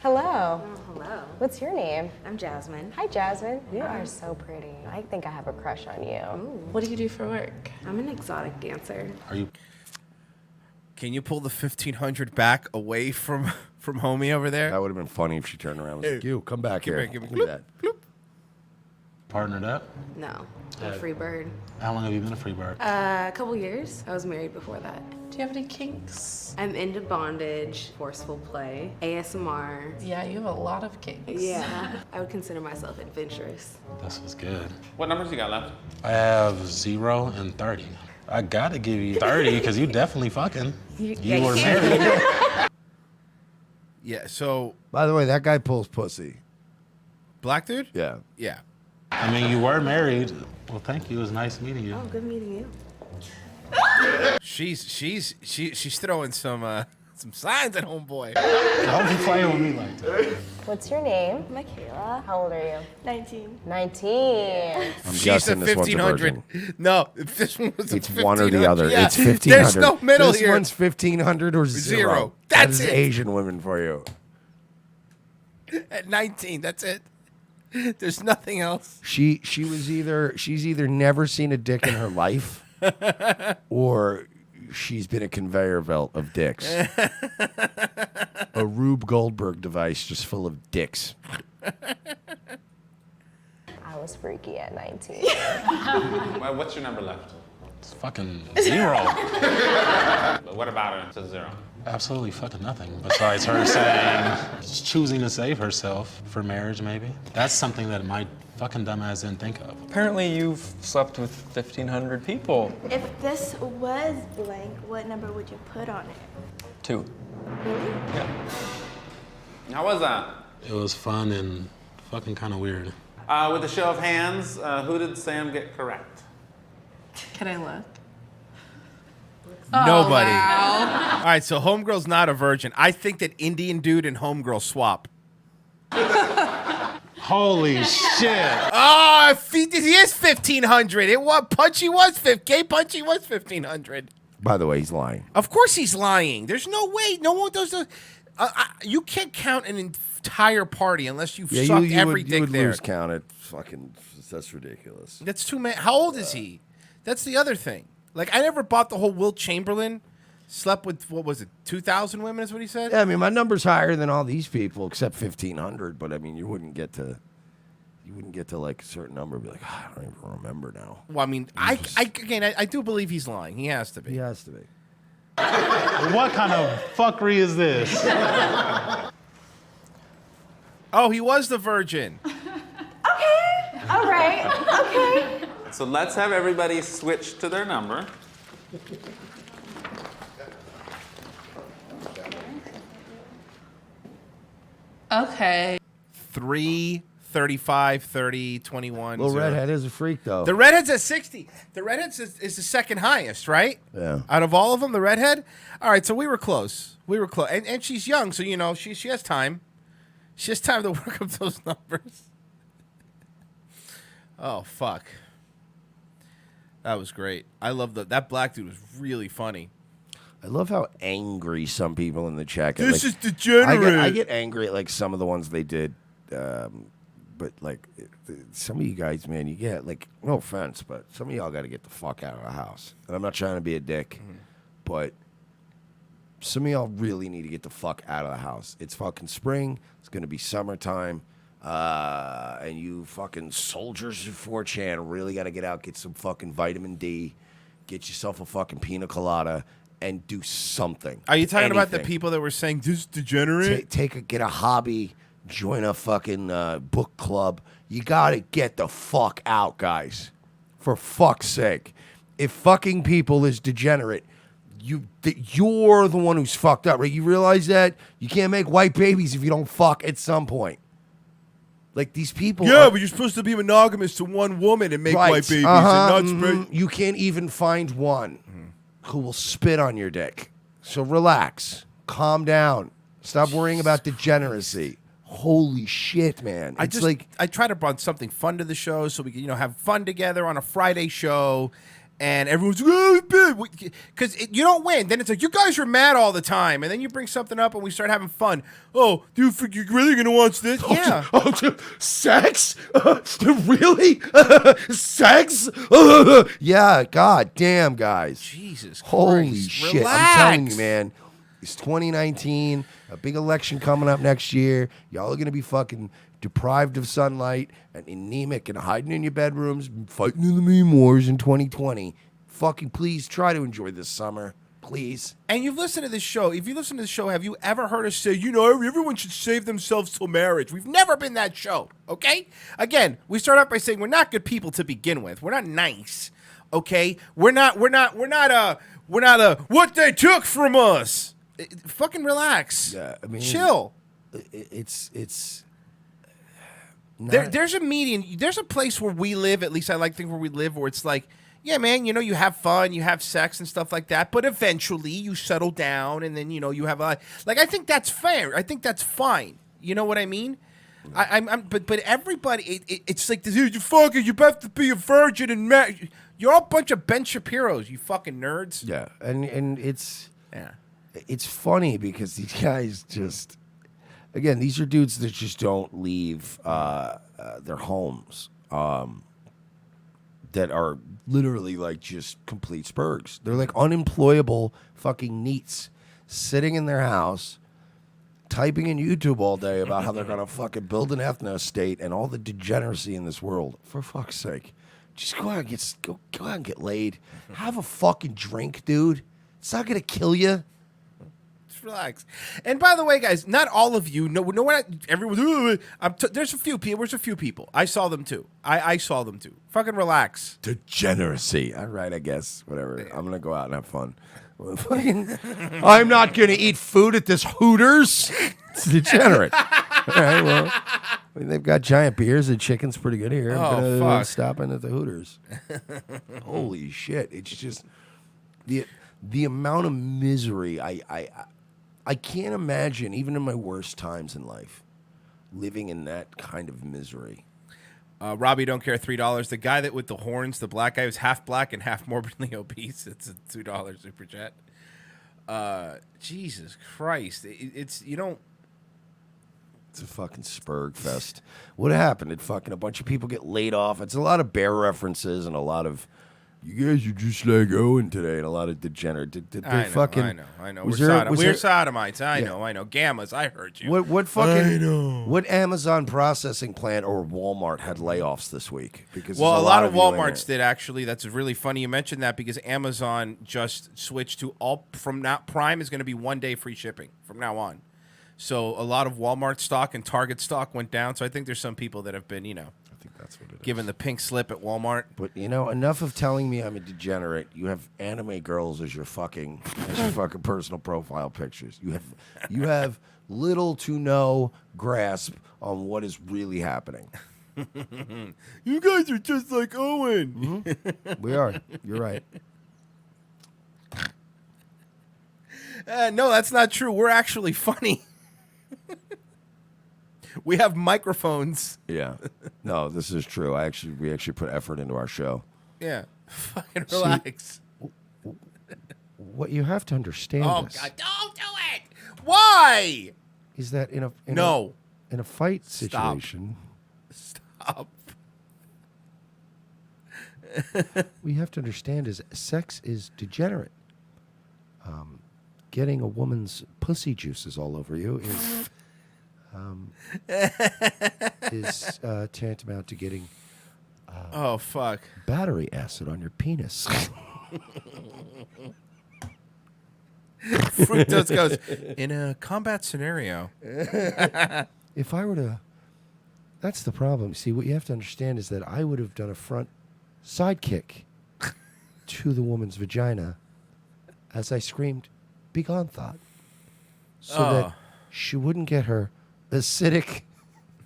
Hello. Hello. What's your name? I'm Jasmine. Hi, Jasmine. You are so pretty. I think I have a crush on you. What do you do for work? I'm an exotic dancer. Are you? Can you pull the 1,500 back away from homie over there? That would have been funny if she turned around and was like, you, come back here. Give me Look at that. Partnered up? No, I'm a free bird. How long have you been a free bird? A couple years. I was married before that. Do you have any kinks? I'm into bondage, forceful play, ASMR. Yeah, you have a lot of kinks. Yeah, I would consider myself adventurous. This was good. What numbers you got left? I have 0 and 30. I gotta give you 30 because you definitely fucking. You were married. Yeah, so. By the way, that guy pulls pussy. Black dude? Yeah. Yeah. I mean, you were married. Well, thank you. It was nice meeting you. Oh, good meeting you. She's throwing some signs at homeboy. Don't be playing with me like that. What's your name? Michaela. How old are you? 19. 19. I'm She's guessing a this one's a 1500. virgin. No, if this one was a It's one or the 1500. other. Yeah, It's 1500. There's no middle this here. This one's 1500 or zero. That's that is it. Asian women for you. At 19, that's it. There's nothing else. She's either never seen a dick in her life, or she's been a conveyor belt of dicks. A Rube Goldberg device just full of dicks. I was freaky at 19. Well, what's your number left? It's fucking 0. But what about her? It's a 0. Absolutely fucking nothing. Besides her saying, choosing to save herself for marriage, maybe. That's something that my fucking dumbass didn't think of. Apparently you've slept with 1,500 people. If this was blank, what number would you put on it? 2. Really? Yeah. How was that? It was fun and fucking kind of weird. With a show of hands, who did Sam get correct? Can I look? Nobody. wow. All right, so homegirl's not a virgin. I think that Indian dude and homegirl swap. Holy shit. Oh, he is 1500. It was Punchy was 50. Gay Punchy was 1500. By the way, he's lying. Of course he's lying. There's no way. No one does the. You can't count an entire party unless you've sucked every dick you would there. lose count. It fucking, that's ridiculous. That's too many. How old is he? That's the other thing. Like, I never bought the whole Wilt Chamberlain slept with, what was it, 2,000 women is what he said? Yeah, I mean, my number's higher than all these people, except 1,500. But I mean, you wouldn't get to like a certain number. And be like, I don't even remember now. Well, I mean, I do believe he's lying. He has to be. He has to be. What kind of fuckery is this? Oh, he was the virgin. Okay. All right. Okay. So let's have everybody switch to their number. Okay. 3, 35, 30, 21. Little 0. redhead is a freak, though. The redhead's at 60. The redhead is the second highest, right? Yeah. Out of all of them, the redhead? All right, so we were close. We were close. And she's young, so, you know, she has time. She has time to work up those numbers. Oh, fuck. That was great. I love that black dude was really funny. I love how angry some people in the chat get. This like, is degenerate. I get angry at like some of the ones they did, but like some of you guys, man, you get like no offense, but some of y'all got to get the fuck out of the house. And I'm not trying to be a dick, but some of y'all really need to get the fuck out of the house. It's fucking spring. It's gonna be summertime. And you fucking soldiers of 4chan really got to get out, get some fucking vitamin D, get yourself a fucking pina colada, and do something. Are you talking about the Anything. people that were saying this is degenerate? Get a hobby, join a fucking book club. You got to get the fuck out, guys. For fuck's sake. If fucking people is degenerate, you're the one who's fucked up, right? You realize that? You can't make white babies if you don't fuck at some point. Like these people. Yeah, but you're supposed to be monogamous to one woman and make white babies and not spread. You can't even find one who will spit on your dick. So relax. Calm down. Stop worrying about degeneracy. Holy shit, man. I try to bring something fun to the show so we can, have fun together on a Friday show. And everyone's like, because you don't win. Then it's like, you guys are mad all the time. And then you bring something up and we start having fun. Oh, do you think you're really going to watch this? Yeah. Sex? Really? Sex? Yeah, god damn, guys. Jesus Christ. Holy shit. Relax. I'm telling you, man. It's 2019, a big election coming up next year. Y'all are going to be fucking deprived of sunlight and anemic and hiding in your bedrooms, fighting in the meme wars in 2020. Fucking please try to enjoy this summer. Please. And you've listened to this show. If you listen to the show, have you ever heard us say, everyone should save themselves till marriage? We've never been that show, okay? Again, we start off by saying we're not good people to begin with. We're not nice, okay? We're not what they took from us. Fucking relax. Yeah, I mean, chill. It's There's a median. There's a place where we live. At least I like to think where we live, where it's like, yeah, man, you have fun, you have sex and stuff like that, but eventually you settle down, and then you have a like. I think that's fair. I think that's fine. You know what I mean? But everybody, it's like, dude, you have to be a virgin and you're all a bunch of Ben Shapiros, you fucking nerds. Yeah, and it's funny because these guys just, again, these are dudes that just don't leave their homes, that are literally like just complete spurgs. They're like unemployable fucking neats sitting in their house, typing in YouTube all day about how they're gonna fucking build an ethno state and all the degeneracy in this world. For fuck's sake, just go out and get laid. Have a fucking drink, dude. It's not gonna kill you. Just relax. And by the way, guys, not all of you. No, everyone. There's a few people. There's a few people. I saw them too. I saw them too. Fucking relax. Degeneracy. All right, I guess. Whatever. I'm gonna go out and have fun. I'm not gonna eat food at this Hooters. It's degenerate. All right, well, they've got giant beers and chicken's pretty good here. I'm gonna stop in at the Hooters. Holy shit! It's just the amount of misery I can't imagine, even in my worst times in life, living in that kind of misery. Robbie, don't care. $3. The guy that with the horns, the black guy, was half black and half morbidly obese. It's a $2 super chat. Jesus Christ, it's a fucking spurg fest. What happened? Did fucking a bunch of people get laid off? It's a lot of bear references and a lot of, you guys are just like Owen today, and a lot of degenerate. Did they I know. We're sodomites. I know. Gammas. I heard you. What fucking? What Amazon processing plant or Walmart had layoffs this week? Because a lot of Walmarts did actually. That's really funny you mentioned that because Amazon just switched to all from now. Prime is going to be 1 day free shipping from now on. So a lot of Walmart stock and Target stock went down. So I think there's some people that have been, I think that's what it is. Given the pink slip at Walmart. But enough of telling me I'm a degenerate. You have anime girls as your fucking personal profile pictures. You have little to no grasp on what is really happening. You guys are just like Owen. Mm-hmm. We are. You're right. No, that's not true. We're actually funny. We have microphones. Yeah. No, this is true. We actually put effort into our show. Yeah. Fucking relax. What you have to understand God, don't do it. Why? Is that in a fight situation. Stop. What you have to understand is sex is degenerate. Getting a woman's pussy juices all over you is tantamount to getting battery acid on your penis. Fructose goes, in a combat scenario. If I were to... That's the problem. See, what you have to understand is that I would have done a front sidekick to the woman's vagina as I screamed, "Begone, thought," so that she wouldn't get her acidic,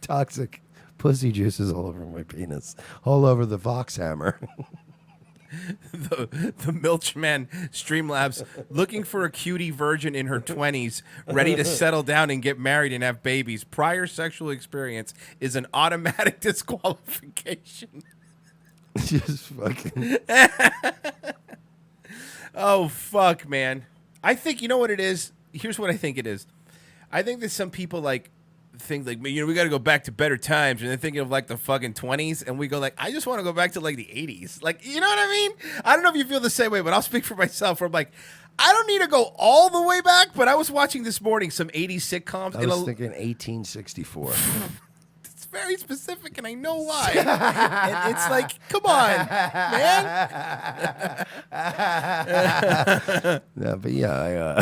toxic pussy juices all over my penis, all over the Vox hammer. The Milchman Streamlabs looking for a cutie virgin in her 20s, ready to settle down and get married and have babies. Prior sexual experience is an automatic disqualification. Just fucking. Oh, fuck, man. I think, you know what it is? Here's what I think it is. I think that some people think we got to go back to better times, and they're thinking of the fucking 20s, and we go I just want to go back to the 80s. You know what I mean? I don't know if you feel the same way, but I'll speak for myself. Where I'm I don't need to go all the way back, but I was watching this morning some 80s sitcoms. I was thinking 1864. It's very specific, and I know why. And it's come on, man. No, but yeah,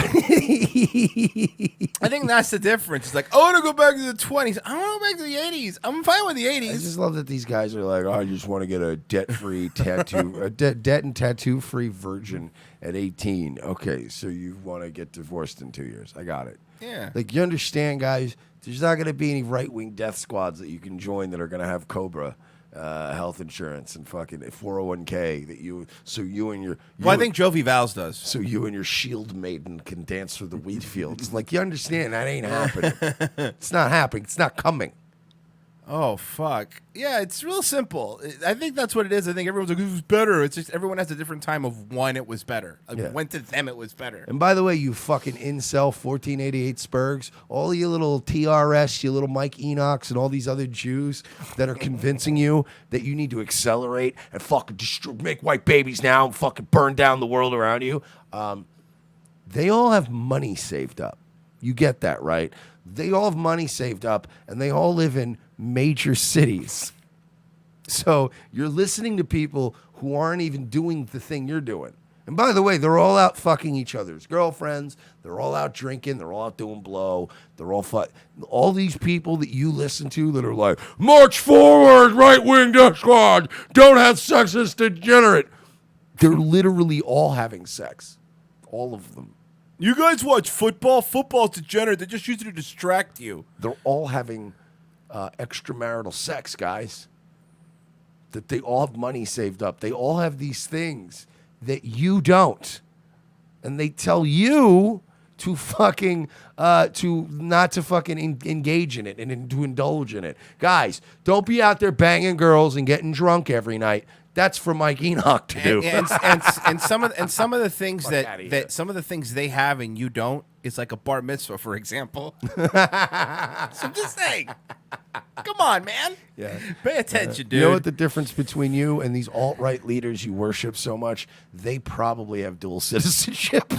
I think that's the difference. It's I want to go back to the 20s. I want to go back to the 80s. I'm fine with the 80s. I just love that these guys are I just want to get a debt-free tattoo, debt and tattoo-free virgin at 18. Okay, so you want to get divorced in 2 years. I got it. Yeah. Like, you understand, guys, there's not going to be any right-wing death squads that you can join that are going to have Cobra health insurance and fucking 401k that you and your... Well, I think Jovi Val's does. So you and your shield maiden can dance through the wheat fields. Like, you understand, that ain't happening. It's not happening. It's not coming. Oh, fuck. Yeah, it's real simple. I think that's what it is. I think everyone's like, it was better. It's just everyone has a different time of when it was better. Like, when to them it was better. And by the way, you fucking incel 1488 Spurgs, all you little TRS, you little Mike Enochs, and all these other Jews that are convincing you that you need to accelerate and fucking make white babies now and fucking burn down the world around you. They all have money saved up. You get that, right? They all have money saved up, and they all live in major cities. So you're listening to people who aren't even doing the thing you're doing. And by the way, they're all out fucking each other's girlfriends. They're all out drinking. They're all out doing blow. They're all all these people that you listen to that are like, march forward, right-wing death squad, don't have sex, it's degenerate. They're literally all having sex. All of them. You guys watch football? Football's degenerate. They just use it to distract you. They're all having extramarital sex, guys. That they all have money saved up. They all have these things that you don't. And they tell you to fucking, not to fucking engage in it and to indulge in it. Guys, don't be out there banging girls and getting drunk every night. That's for Mike Enoch to do. And some of the things that some of the things they have and you don't is like a bar mitzvah, for example. So I'm just saying. Come on, man. Yeah. Pay attention, dude. You know what the difference between you and these alt-right leaders you worship so much? They probably have dual citizenship.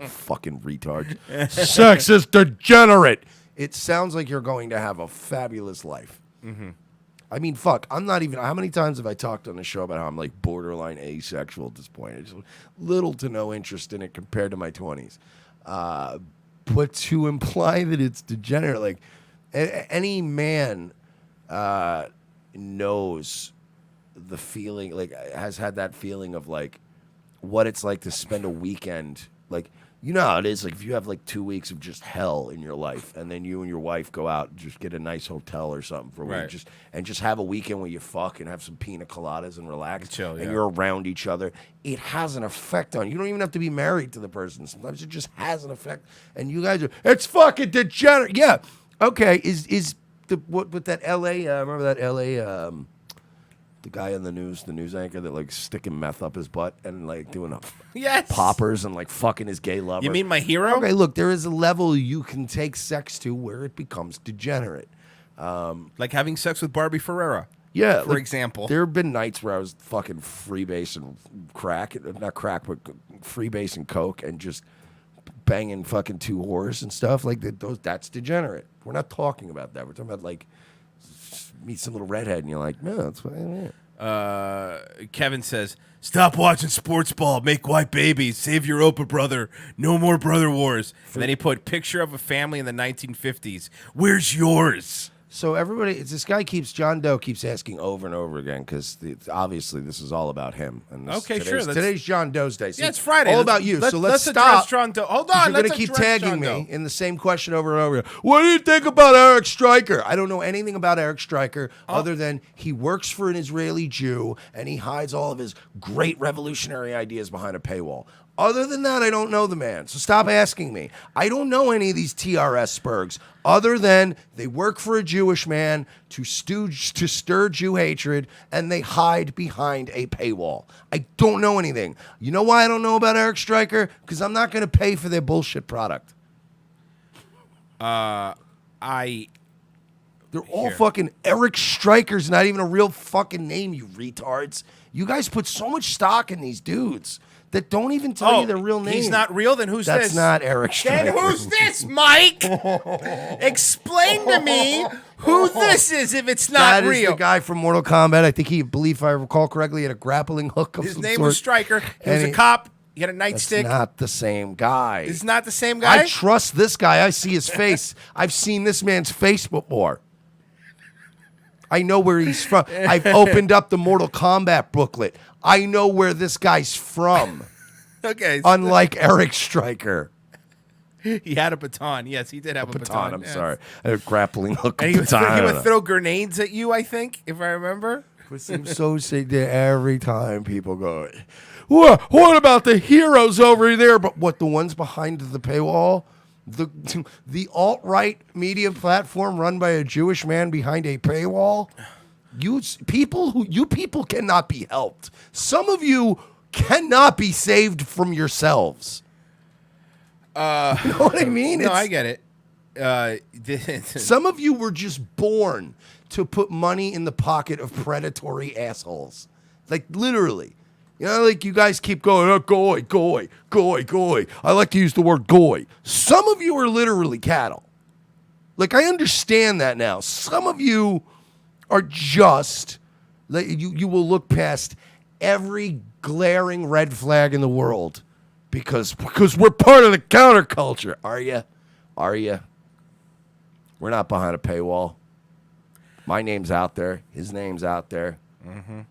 Fucking retards. Sexist degenerate. It sounds like you're going to have a fabulous life. Mm-hmm. I mean, fuck, I'm not even... How many times have I talked on the show about how I'm, like, borderline asexual at this point? It's little to no interest in it compared to my 20s. But to imply that it's degenerate, like, any man knows the feeling, like, has had that feeling of, like, what it's like to spend a weekend, like... You know how it is, like if you have like 2 weeks of just hell in your life, and then you and your wife go out and just get a nice hotel or something for a Right. week, just have a weekend where you fuck and have some pina coladas and relax, Chill, and yeah. you're around each other. It has an effect on you. You don't even have to be married to the person. Sometimes it just has an effect, and you guys are, it's fucking degenerate. Yeah, okay. Is the what with that L.A. Remember that L.A. The guy on the news anchor that like sticking meth up his butt and like doing Yes. poppers and like fucking his gay lover. You mean my hero? Okay, look, there is a level you can take sex to where it becomes degenerate. Like having sex with Barbie Ferreira. Yeah, For like, example. there have been nights where I was fucking freebasing crack, not crack, but freebasing coke and just banging fucking two whores and stuff like that. That's degenerate. We're not talking about that. We're talking about like meet some little redhead and you're like, no, that's fine. Kevin says, stop watching sports ball. Make white babies. Save Europa, brother. No more brother wars. And then he put picture of a family in the 1950s. Where's yours? So everybody, John Doe keeps asking over and over again because obviously this is all about him. And Okay, sure. Today's John Doe's day. So Yeah, it's Friday. All about you. Let's Let's address stop. John Doe. Hold 'cause on. You're Let's gonna keep address tagging John me Doe. in the same question over and over again. What do you think about Eric Stryker? I don't know anything about Eric Stryker other than he works for an Israeli Jew and he hides all of his great revolutionary ideas behind a paywall. Other than that, I don't know the man. So stop asking me. I don't know any of these TRS Spurgs other than they work for a Jewish man to stir Jew hatred and they hide behind a paywall. I don't know anything. You know why I don't know about Eric Stryker? Because I'm not going to pay for their bullshit product. They're all fucking Eric Stryker's not even a real fucking name, you retards. You guys put so much stock in these dudes that don't even tell you their real name. He's not real? Then who's That's this? not Eric Stryker. Then who's this, Mike? Explain to me who this is if it's not That is real. the guy from Mortal Kombat. I think if I recall correctly, had a grappling hook of His some name sort. was Stryker. He was And a cop. He had a That's nightstick. not the same guy. It's not the same guy? I trust this guy. I see his face. I've seen this man's face before. I know where he's from. I've opened up the Mortal Kombat booklet. I know where this guy's from. Okay. Unlike Eric Stryker. He had a baton. Yes, he did have a baton. I'm yes. sorry. I had a grappling hook. And he baton. would throw grenades at you, I think, if I remember. It seems so sick that every time people go, what about the heroes over there? But what, the ones behind the paywall? The alt-right media platform run by a Jewish man behind a paywall? You people cannot be helped. Some of you cannot be saved from yourselves. You know what I mean? No, I get it. Some of you were just born to put money in the pocket of predatory assholes. Like, literally. You know, like you guys keep going, oh, goy. I like to use the word goy. Some of you are literally cattle. Like, I understand that now. Some of you are just, like, you will look past every glaring red flag in the world because we're part of the counterculture. Are you? We're not behind a paywall. My name's out there. His name's out there. Mm-hmm.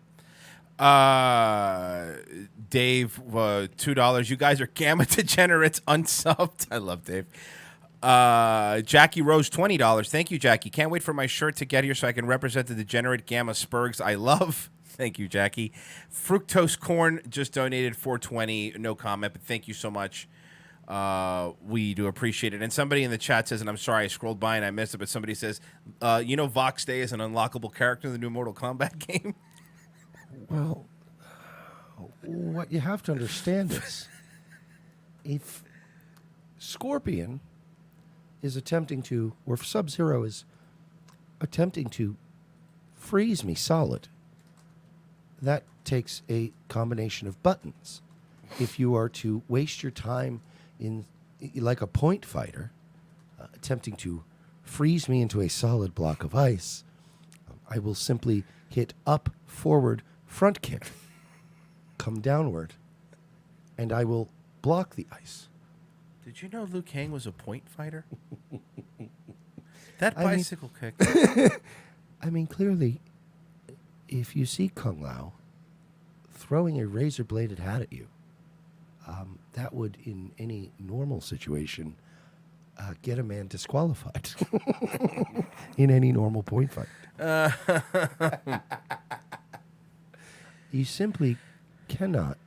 Dave, $2. You guys are gamma degenerates, unsubbed. I love Dave. Jackie Rose, $20. Thank you, Jackie. Can't wait for my shirt to get here so I can represent the degenerate gamma spurgs I love. Thank you, Jackie. Fructose Corn just donated $4.20. No comment, but thank you so much. We do appreciate it. And somebody in the chat says, and I'm sorry I scrolled by and I missed it, but somebody says, you know Vox Day is an unlockable character in the new Mortal Kombat game? Well, what you have to understand is if Scorpion is attempting to, or Sub-Zero is attempting to freeze me solid, that takes a combination of buttons. If you are to waste your time in, like a point fighter, attempting to freeze me into a solid block of ice, I will simply hit up, forward, front kick, come downward, and I will block the ice. Did you know Liu Kang was a point fighter? That I mean- bicycle kick. I mean, clearly, if you see Kung Lao throwing a razor-bladed hat at you, that would, in any normal situation, get a man disqualified in any normal point fight. You simply cannot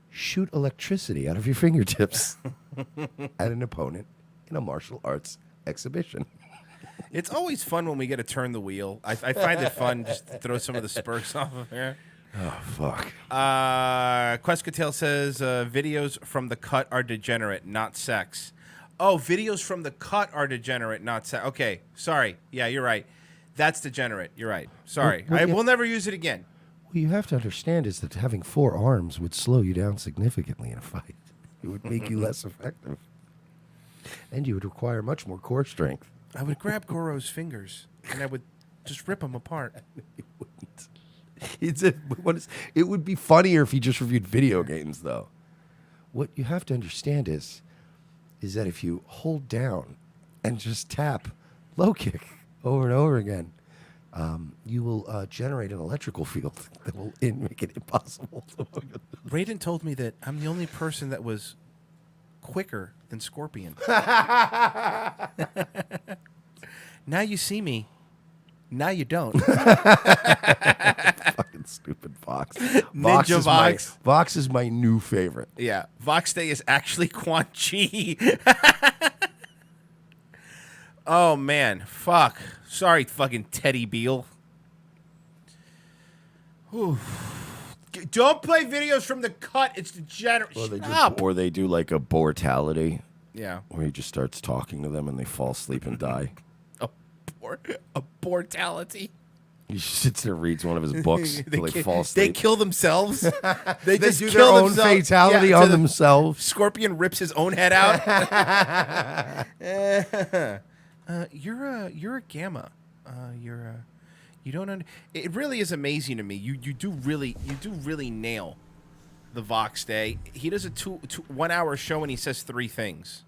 shoot electricity out of your fingertips at an opponent in a martial arts exhibition. It's always fun when we get to turn the wheel. I find it fun just to throw some of the spurts off of here. Oh, fuck. Quescatel says, videos from the cut are degenerate, not sex. Oh, videos from the cut are degenerate, not sex. Okay, sorry. Yeah, you're right. That's degenerate. You're right. Sorry. Well, I yeah. will never use it again. What you have to understand is that having 4 arms would slow you down significantly in a fight. It would make you less effective. And you would require much more core strength. I would grab Goro's fingers and I would just rip them apart. It would be funnier if he just reviewed video games, though. What you have to understand is that if you hold down and just tap low kick over and over again, you will generate an electrical field that will make it impossible. Raiden told me that I'm the only person that was quicker than Scorpion. Now you see me. Now you don't. Fucking stupid Vox. Ninja Vox. Vox is my new favorite. Yeah, Vox Day is actually Quan Chi. Oh, man. Fuck. Sorry, fucking Teddy Beal. Whew. Don't play videos from the cut. It's degenerate. Or they do like a bortality. Yeah. Where he just starts talking to them and they fall asleep and die. A mortality. He sits there and reads one of his books until they fall asleep. They kill themselves. They just do kill their own themselves. fatality Yeah, on so the themselves. Scorpion rips his own head out. You're a gamma. You don't. It really is amazing to me. You do really nail the Vox Day. He does a 1 hour show and he says 3 things.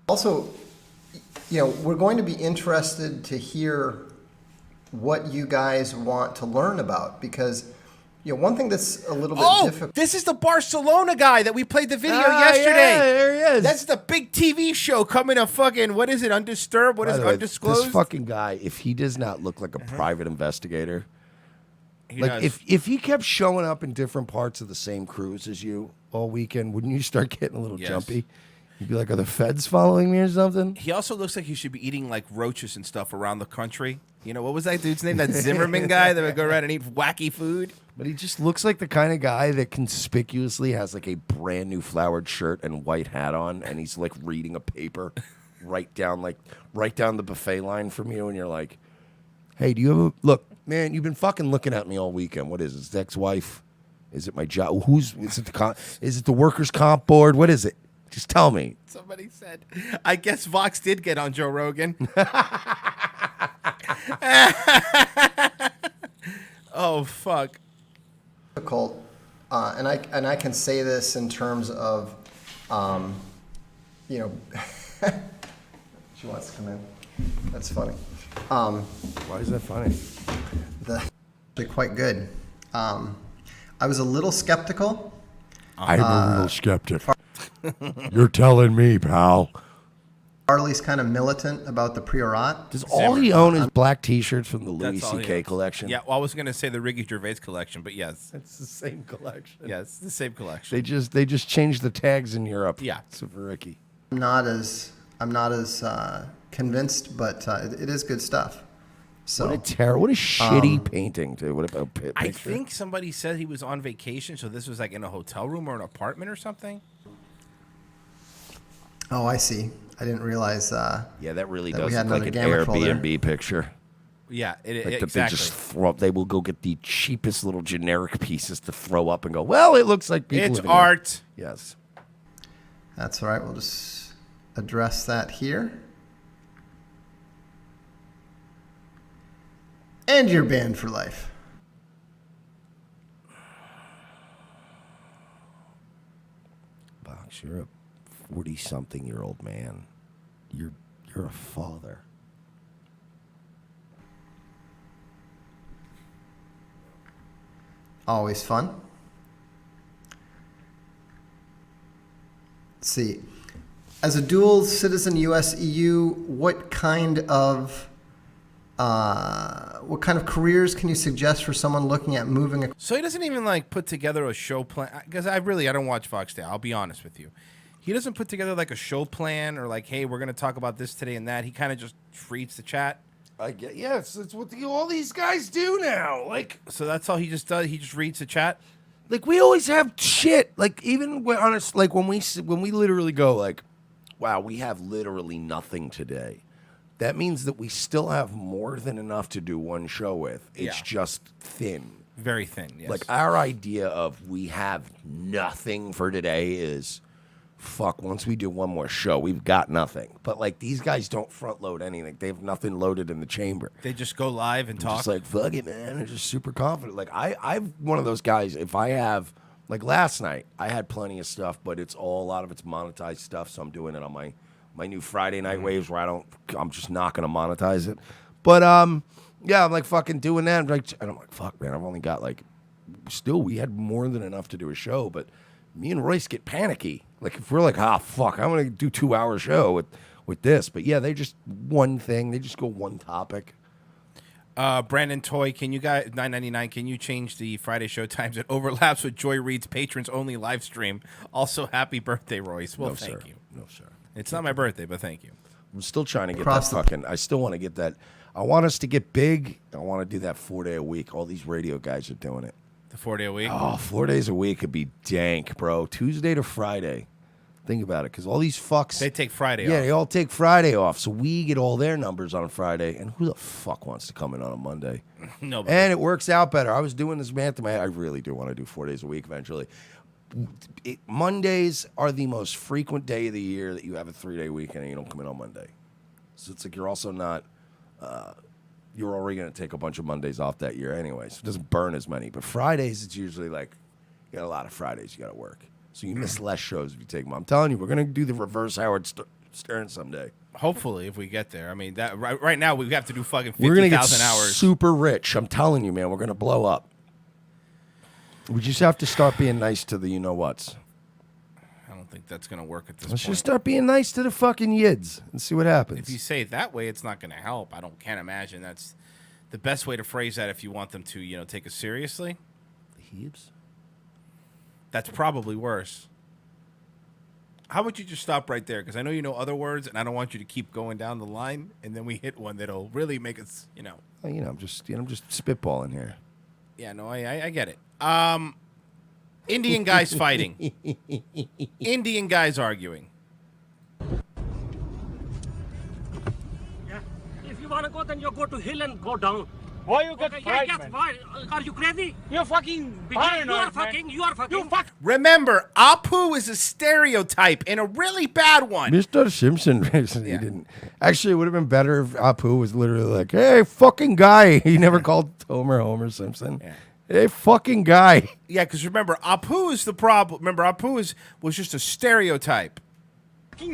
Also, you know, we're going to be interested to hear what you guys want to learn about, because one thing that's a little bit difficult. This is the Barcelona guy that we played the video Ah, yesterday. yeah, there he is. That's the big TV show coming to fucking, what is it, Undisturbed? What By is the it, way, Undisclosed? This fucking guy, if he does not look like a private investigator, He like does. if he kept showing up in different parts of the same cruise as you all weekend, wouldn't you start getting a little Yes. jumpy? You'd be like, are the feds following me or something? He also looks like he should be eating like roaches and stuff around the country. You know, what was that dude's name? That Zimmerman guy that would go around and eat wacky food? But he just looks like the kind of guy that conspicuously has like a brand new flowered shirt and white hat on, and he's like reading a paper right down the buffet line from you, and you're like, hey, do you have a look, man, you've been fucking looking at me all weekend. What is it? Is it ex-wife? Is it my job? Is it the workers' comp board? What is it? Just tell me. Somebody said, I guess Vox did get on Joe Rogan. Oh, fuck. Difficult, and I can say this in terms of, she wants to come in. That's funny. Why is that funny? They're quite good. I was a little skeptical. I'm a real skeptic. You're telling me, pal. Harley's kind of militant about the priorat. Does all he own is black T-shirts from the Louis That's all he C.K. owns. collection? Yeah, well, I was going to say the Ricky Gervais collection, but yes. It's the same collection. Yeah, it's the same collection. They just changed the tags in Europe. Yeah. So for Ricky. I'm not as convinced, but it is good stuff. So What a shitty painting, too. What about picture? I think somebody said he was on vacation, so this was like in a hotel room or an apartment or something. Oh, I see. I didn't realize. Yeah, that really that does we had look like an another gamma troll there. Airbnb picture. Yeah, Like exactly. they just throw up. They will go get the cheapest little generic pieces to throw up and go, well, it looks like people It's living here." art. Yes. That's all right. We'll just address that here. And you're banned for life. Box, you're a 40-something-year-old man. You're a father. Always fun. Let's see. As a dual citizen, U.S. EU, what kind of careers can you suggest for someone looking at moving? So he doesn't even like put together a show plan, because I don't watch Foxtail. I'll be honest with you. He doesn't put together like a show plan or like, hey, we're going to talk about this today and that. He kind of just reads the chat. I get, yes, it's what all these guys do now. Like, so that's all he just does. He just reads the chat. Like we always have shit. Like even when honest, like when we literally go like, wow, we have literally nothing today. That means that we still have more than enough to do one show with. It's just thin. Very thin, yes. Like our idea of we have nothing for today is, fuck, once we do one more show, we've got nothing. But like these guys don't front load anything. They have nothing loaded in the chamber. They just go live and talk. Just like, fuck it, man. They're just super confident. Like I'm one of those guys, if I have, like last night, I had plenty of stuff, but a lot of it's monetized stuff, so I'm doing it on my new Friday night waves where I'm just not going to monetize it. But yeah, I'm like fucking doing that. And I'm like, fuck, man, I've only got like, still, we had more than enough to do a show, but me and Royce get panicky. Like if we're like, fuck, I'm going to do 2-hour show with this. But yeah, they just one thing. They just go one topic. Brandon Toy, can you guys, $9.99, can you change the Friday show times? It overlaps with Joy Reid's patrons only live stream. Also, happy birthday, Royce. Well, No, thank sir. you. No, sir. It's not my birthday, but thank you. I'm still trying to get that fucking. I still want to get that. I want us to get big. I want to do that 4 day a week. All these radio guys are doing it. The 4 day a week? Oh, 4 days a week could be dank, bro. Tuesday to Friday. Think about it, because all these fucks. They take Friday Yeah, off. they all take Friday off. So we get all their numbers on a Friday. And who the fuck wants to come in on a Monday? Nobody. And it works out better. I was doing this math in my head. I really do want to do 4 days a week eventually. Mondays are the most frequent day of the year that you have a 3 day weekend and you don't come in on Monday. So it's like you're also not, you're already going to take a bunch of Mondays off that year anyway. So it doesn't burn as many. But Fridays, it's usually like, you got a lot of Fridays you got to work. So you miss less shows if you take them. I'm telling you, we're going to do the reverse Howard Stern someday. Hopefully, if we get there. I mean, that right now we have to do fucking We're going to get 50,000 hours. super rich. I'm telling you, man. We're going to blow up. We just have to start being nice to the you-know-whats. I don't think that's going to work at this Let's point. just start being nice to the fucking yids and see what happens. If you say it that way, it's not going to help. Can't imagine that's the best way to phrase that if you want them to, take us seriously. The yids? That's probably worse. How about you just stop right there? Because I know you know other words, and I don't want you to keep going down the line, and then we hit one that'll really make us, I'm just spitballing here. Yeah, no, I get it. Indian guys fighting. Indian guys arguing. Yeah. If you want to go, then you go to hill and go down. Why you get fried, yes, man? why? Are you crazy? You're fucking paranoid, man. You are fucking. Remember, Apu is a stereotype and a really bad one. Mr. Simpson, he didn't. Actually, it would have been better if Apu was literally like, "Hey, fucking guy." He never called Homer Simpson. Yeah. Hey, fucking guy. Yeah, because remember, Apu is the problem. Remember, Apu was just a stereotype.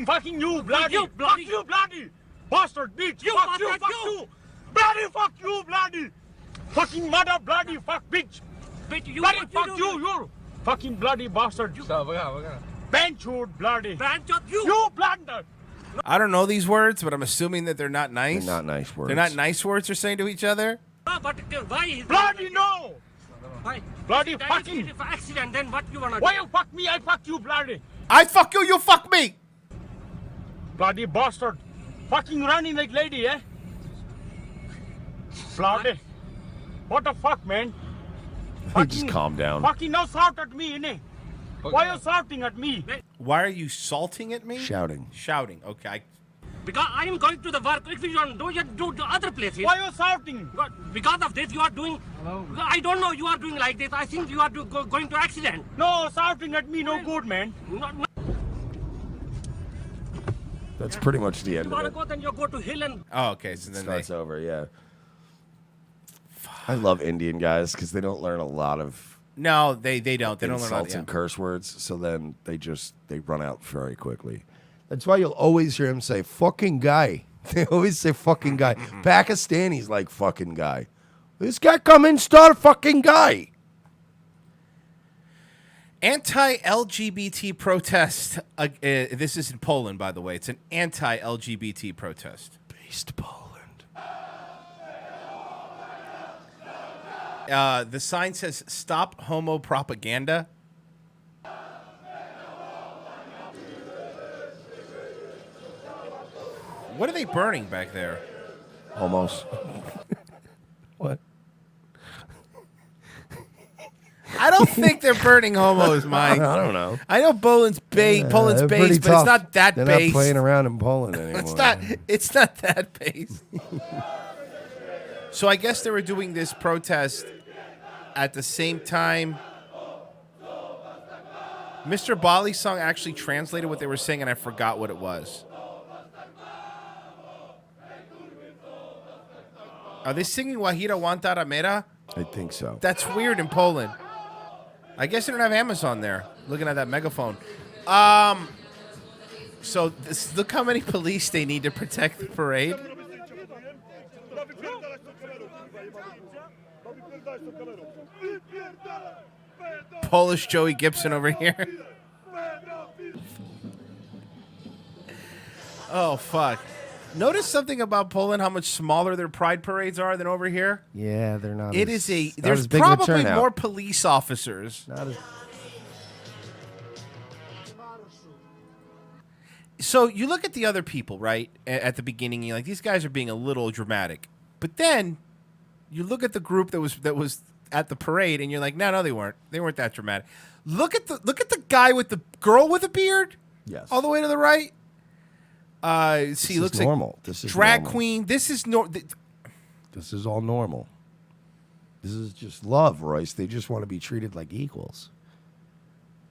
Fucking you, bloody. Fuck you, bloody. Bastard, bitch. You Fuck you, bastard, fuck you. Bloody, fuck you, bloody. Fucking mother, bloody, fuck, bitch. Bitch, you. Bloody, fuck you fucking bloody bastard. Benchwood, bloody. Benchwood, you. You blunder. I don't know these words, but I'm assuming that they're not nice. They're not nice words. They're not nice words they're saying to each other. No, but why? Bloody no. Why? Bloody That fucking. is accident, then what you wanna do? Why you fuck me? I fuck you, bloody. I fuck you, you fuck me. Bloody bastard. Fucking running like lady, eh? Bloody. What the fuck, man? Just calm down. Fucking now shout at me, innit? Why are you shouting at me? Why are you salting at me? Shouting. Shouting. Okay. Because I am going to the work. If you don't do it, do to other places. Why are you shouting? Because of this, you are doing. Hello. I don't know. You are doing like this. I think you are going to accident. No, shouting at me, no good, man. No. That's pretty much the end You of want to it. go, then you go to hill and. Oh, okay. So then Starts over, yeah. I love Indian guys because they don't learn a lot of No, they don't. They don't learn insults about and curse words. So then they run out very quickly. That's why you'll always hear him say "fucking guy." They always say "fucking guy." Pakistanis like "fucking guy." This guy come in, start fucking guy. Anti-LGBT protest. This is in Poland, by the way. It's an anti-LGBT protest. Based Poland. The sign says "Stop Homo Propaganda." What are they burning back there? Homos. What? I don't think they're burning homos, Mike. I don't know. I know Poland's base, they're but pretty it's tough. not that They're base. not playing around in Poland anymore. It's not that base. So I guess they were doing this protest at the same time. Mr. Bali's song actually translated what they were saying, and I forgot what it was. Are they singing Wahida Wantara Mera? I think so. That's weird in Poland. I guess they don't have Amazon there. Looking at that megaphone. So look how many police they need to protect the parade. Polish Joey Gibson over here. Oh, fuck. Notice something about Poland, how much smaller their pride parades are than over here? Yeah, they're not. It as, is not there's as big of a probably turnout. more police officers. Not as. So you look at the other people, right? At the beginning, you're like, these guys are being a little dramatic. But then you look at the group that was at the parade, and you're like, no, they weren't. They weren't that dramatic. Look at the guy with the girl with a beard. Yes. All the way to the right. This See, is looks normal. like This is drag normal. queen. This is This is all normal. This is just love, Royce. They just want to be treated like equals.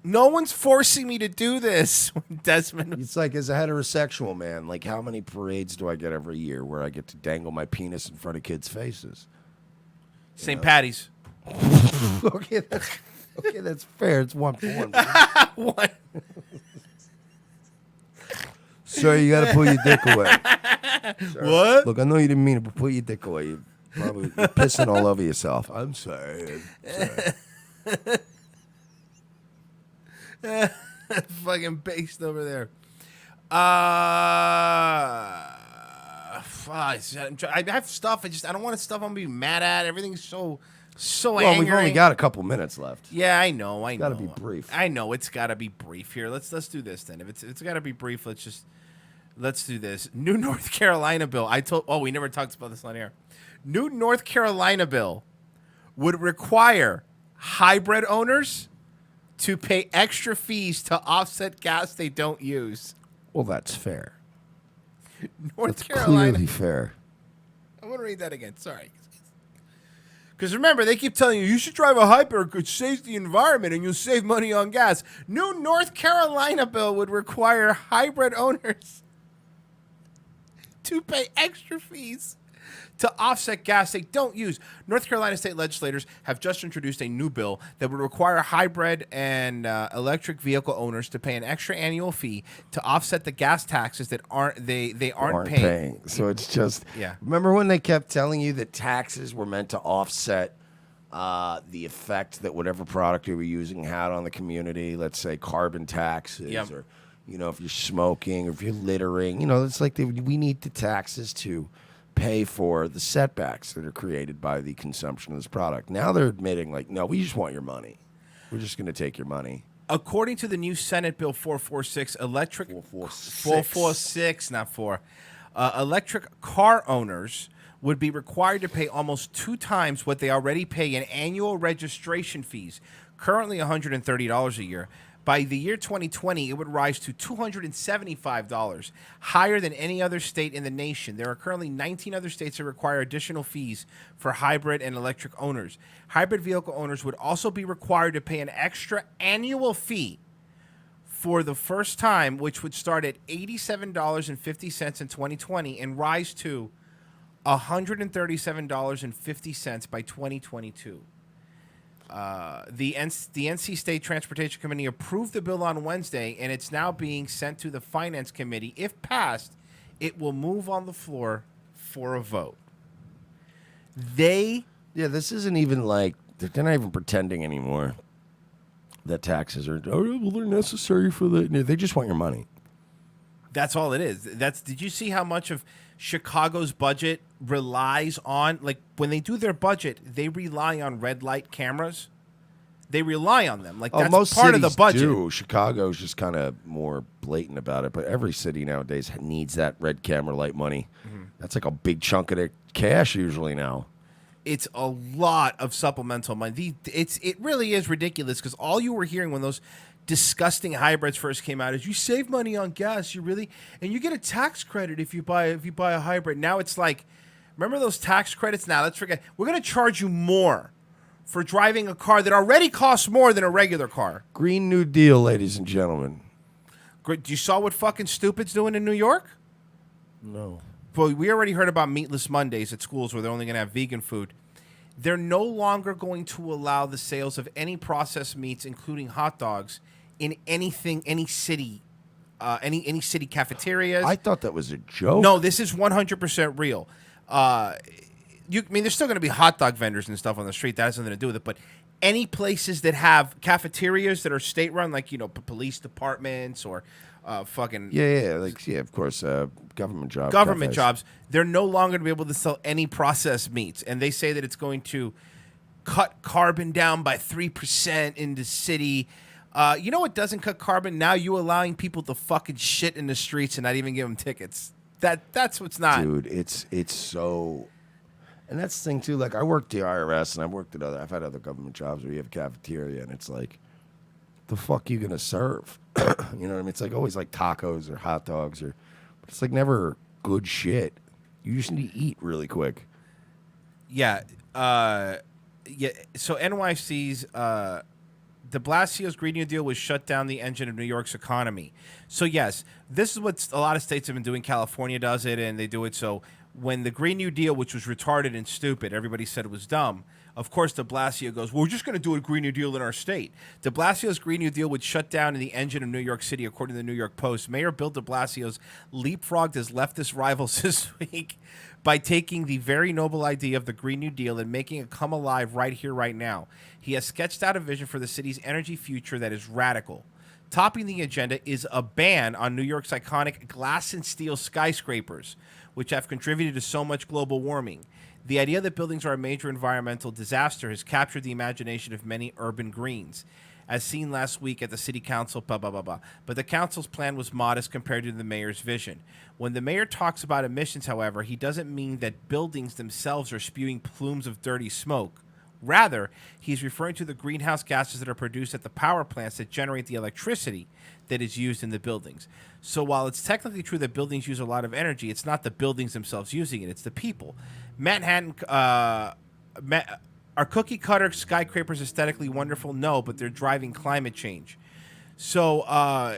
No one's forcing me to do this, Desmond. It's like, as a heterosexual man, like, how many parades do I get every year where I get to dangle my penis in front of kids' faces? St. Patty's. Okay, that's fair. It's 1 for 1. What? Sir, you got to pull your dick away. Sir, What? Look, I know you didn't mean it, but put your dick away. You're pissing all over yourself. I'm sorry. Fucking based over there. I have stuff. I don't want stuff I'm gonna be mad at. Everything's so Well, angry. we've only got a couple minutes left. Yeah, I know. It's gotta be brief. I know it's gotta be brief here. Let's do this then. If it's gotta be brief, let's do this. New North Carolina bill. We never talked about this on air. New North Carolina bill would require hybrid owners to pay extra fees to offset gas they don't use. Well, that's fair. North That's Carolina. clearly fair. I'm going to read that again. Sorry. Because remember, they keep telling you should drive a hybrid. It saves the environment and you'll save money on gas. New North Carolina bill would require hybrid owners to pay extra fees to offset gas they don't use. North Carolina state legislators have just introduced a new bill that would require hybrid and electric vehicle owners to pay an extra annual fee to offset the gas taxes that aren't paying. So it's just Yeah. Remember when they kept telling you that taxes were meant to offset the effect that whatever product you were using had on the community? Let's say carbon taxes, Yep. or if you're smoking, or if you're littering. It's like we need the taxes to pay for the setbacks that are created by the consumption of this product. Now they're admitting, like, no, we just want your money. We're just going to take your money. According to the new Senate Bill 446, electric 446, not 4. Electric car owners would be required to pay almost 2 times what they already pay in annual registration fees, currently $130 a year. By the year 2020, it would rise to $275, higher than any other state in the nation. There are currently 19 other states that require additional fees for hybrid and electric owners. Hybrid vehicle owners would also be required to pay an extra annual fee for the first time, which would start at $87.50 in 2020 and rise to $137.50 by 2022. The NC State Transportation Committee approved the bill on Wednesday, and it's now being sent to the Finance Committee. If passed, it will move on the floor for a vote. This isn't even like they're not even pretending anymore that taxes are they're necessary for the. They just want your money. That's all it is. Did you see how much of Chicago's budget relies on, like, when they do their budget, they rely on red light cameras. They rely on them. Like, that's most part of the cities budget. do. Chicago's just kind of more blatant about it, but every city nowadays needs that red camera light money. Mm-hmm. That's like a big chunk of their cash usually now. It's a lot of supplemental money. It really is ridiculous, because all you were hearing when those disgusting hybrids first came out is you save money on gas, and you get a tax credit if you buy a hybrid. Now it's like, remember those tax credits? Now let's forget. We're going to charge you more for driving a car that already costs more than a regular car. Green New Deal, ladies and gentlemen. You saw what fucking stupid's doing in New York? No. Well, we already heard about Meatless Mondays at schools where they're only going to have vegan food. They're no longer going to allow the sales of any processed meats, including hot dogs, in any city, any city cafeterias. I thought that was a joke. No, this is 100% real. There's still going to be hot dog vendors and stuff on the street. That has nothing to do with it. But any places that have cafeterias that are state-run, like, police departments or fucking... of course, government jobs. Government jobs. They're no longer going to be able to sell any processed meats. And they say that it's going to cut carbon down by 3% in the city. You know what doesn't cut carbon? Now you allowing people to fucking shit in the streets and not even give them tickets. That's what's not. Dude, it's so... And that's the thing, too. Like, I worked the IRS, and I've had other government jobs where you have a cafeteria, and it's like, the fuck you going to serve? You know what I mean? It's like always like tacos or hot dogs, but it's like never good shit. You just need to eat really quick. Yeah. So NYC's... de Blasio's Green New Deal was shut down the engine of New York's economy. So, yes, this is what a lot of states have been doing. California does it, and they do it. So when the Green New Deal, which was retarded and stupid, everybody said it was dumb. Of course, de Blasio goes, well, we're just going to do a Green New Deal in our state. De Blasio's Green New Deal would shut down the engine of New York City, according to the New York Post. Mayor Bill de Blasio's leapfrogged his leftist rivals this week by taking the very noble idea of the Green New Deal and making it come alive right here, right now. He has sketched out a vision for the city's energy future that is radical. Topping the agenda is a ban on New York's iconic glass and steel skyscrapers, which have contributed to so much global warming. The idea that buildings are a major environmental disaster has captured the imagination of many urban Greens, as seen last week at the city council, But the council's plan was modest compared to the mayor's vision. When the mayor talks about emissions, however, he doesn't mean that buildings themselves are spewing plumes of dirty smoke. Rather, he's referring to the greenhouse gases that are produced at the power plants that generate the electricity that is used in the buildings. So while it's technically true that buildings use a lot of energy, it's not the buildings themselves using it, it's the people. Manhattan, are cookie cutter skyscrapers aesthetically wonderful? No, but they're driving climate change. So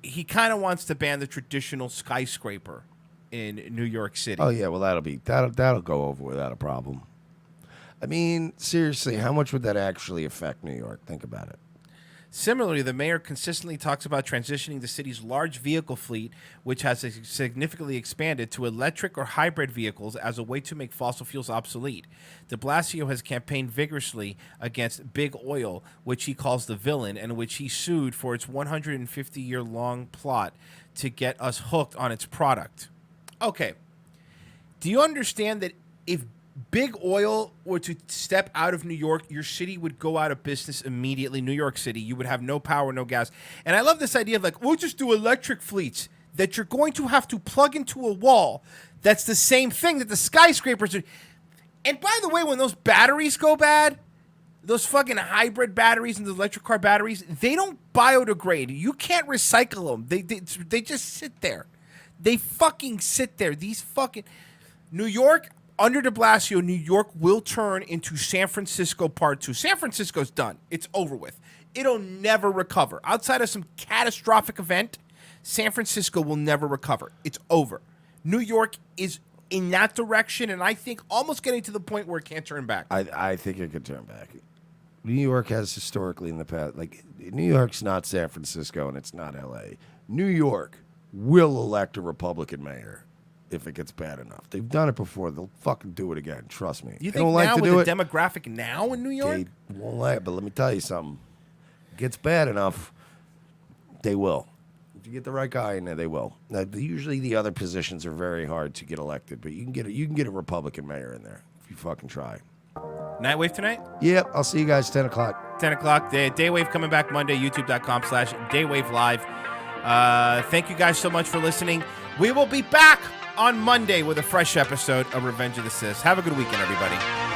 he kind of wants to ban the traditional skyscraper in New York City. Oh yeah, well that'll go over without a problem. I mean, seriously, how much would that actually affect New York? Think about it. Similarly, the mayor consistently talks about transitioning the city's large vehicle fleet, which has significantly expanded, to electric or hybrid vehicles as a way to make fossil fuels obsolete. De Blasio has campaigned vigorously against Big Oil, which he calls the villain, and which he sued for its 150-year-long plot to get us hooked on its product. Okay. Do you understand that if Big Oil were to step out of New York, your city would go out of business immediately? New York City, you would have no power, no gas. And I love this idea of like, we'll just do electric fleets that you're going to have to plug into a wall. That's the same thing that the skyscrapers are. And by the way, when those batteries go bad, those fucking hybrid batteries and the electric car batteries, they don't biodegrade. You can't recycle them. They just sit there. They fucking sit there. These fucking New York. Under de Blasio, New York will turn into San Francisco Part 2. San Francisco's done. It's over with. It'll never recover. Outside of some catastrophic event, San Francisco will never recover. It's over. New York is in that direction, and I think almost getting to the point where it can't turn back. I think it could turn back. New York has historically in the past, like, New York's not San Francisco and it's not L.A. New York will elect a Republican mayor. If it gets bad enough. They've done it before. They'll fucking do it again. Trust me. You They think don't like now to with do the it. demographic now in New York? They won't like it, but let me tell you something. It gets bad enough, they will. If you get the right guy in there, they will. Now, usually the other positions are very hard to get elected, but you can get a Republican mayor in there if you fucking try. Nightwave tonight? Yep, I'll see you guys 10 o'clock. 10 o'clock. Daywave coming back Monday, youtube.com/Daywave Live. Thank you guys so much for listening. We will be back on Monday with a fresh episode of Revenge of the Sis. Have a good weekend, everybody.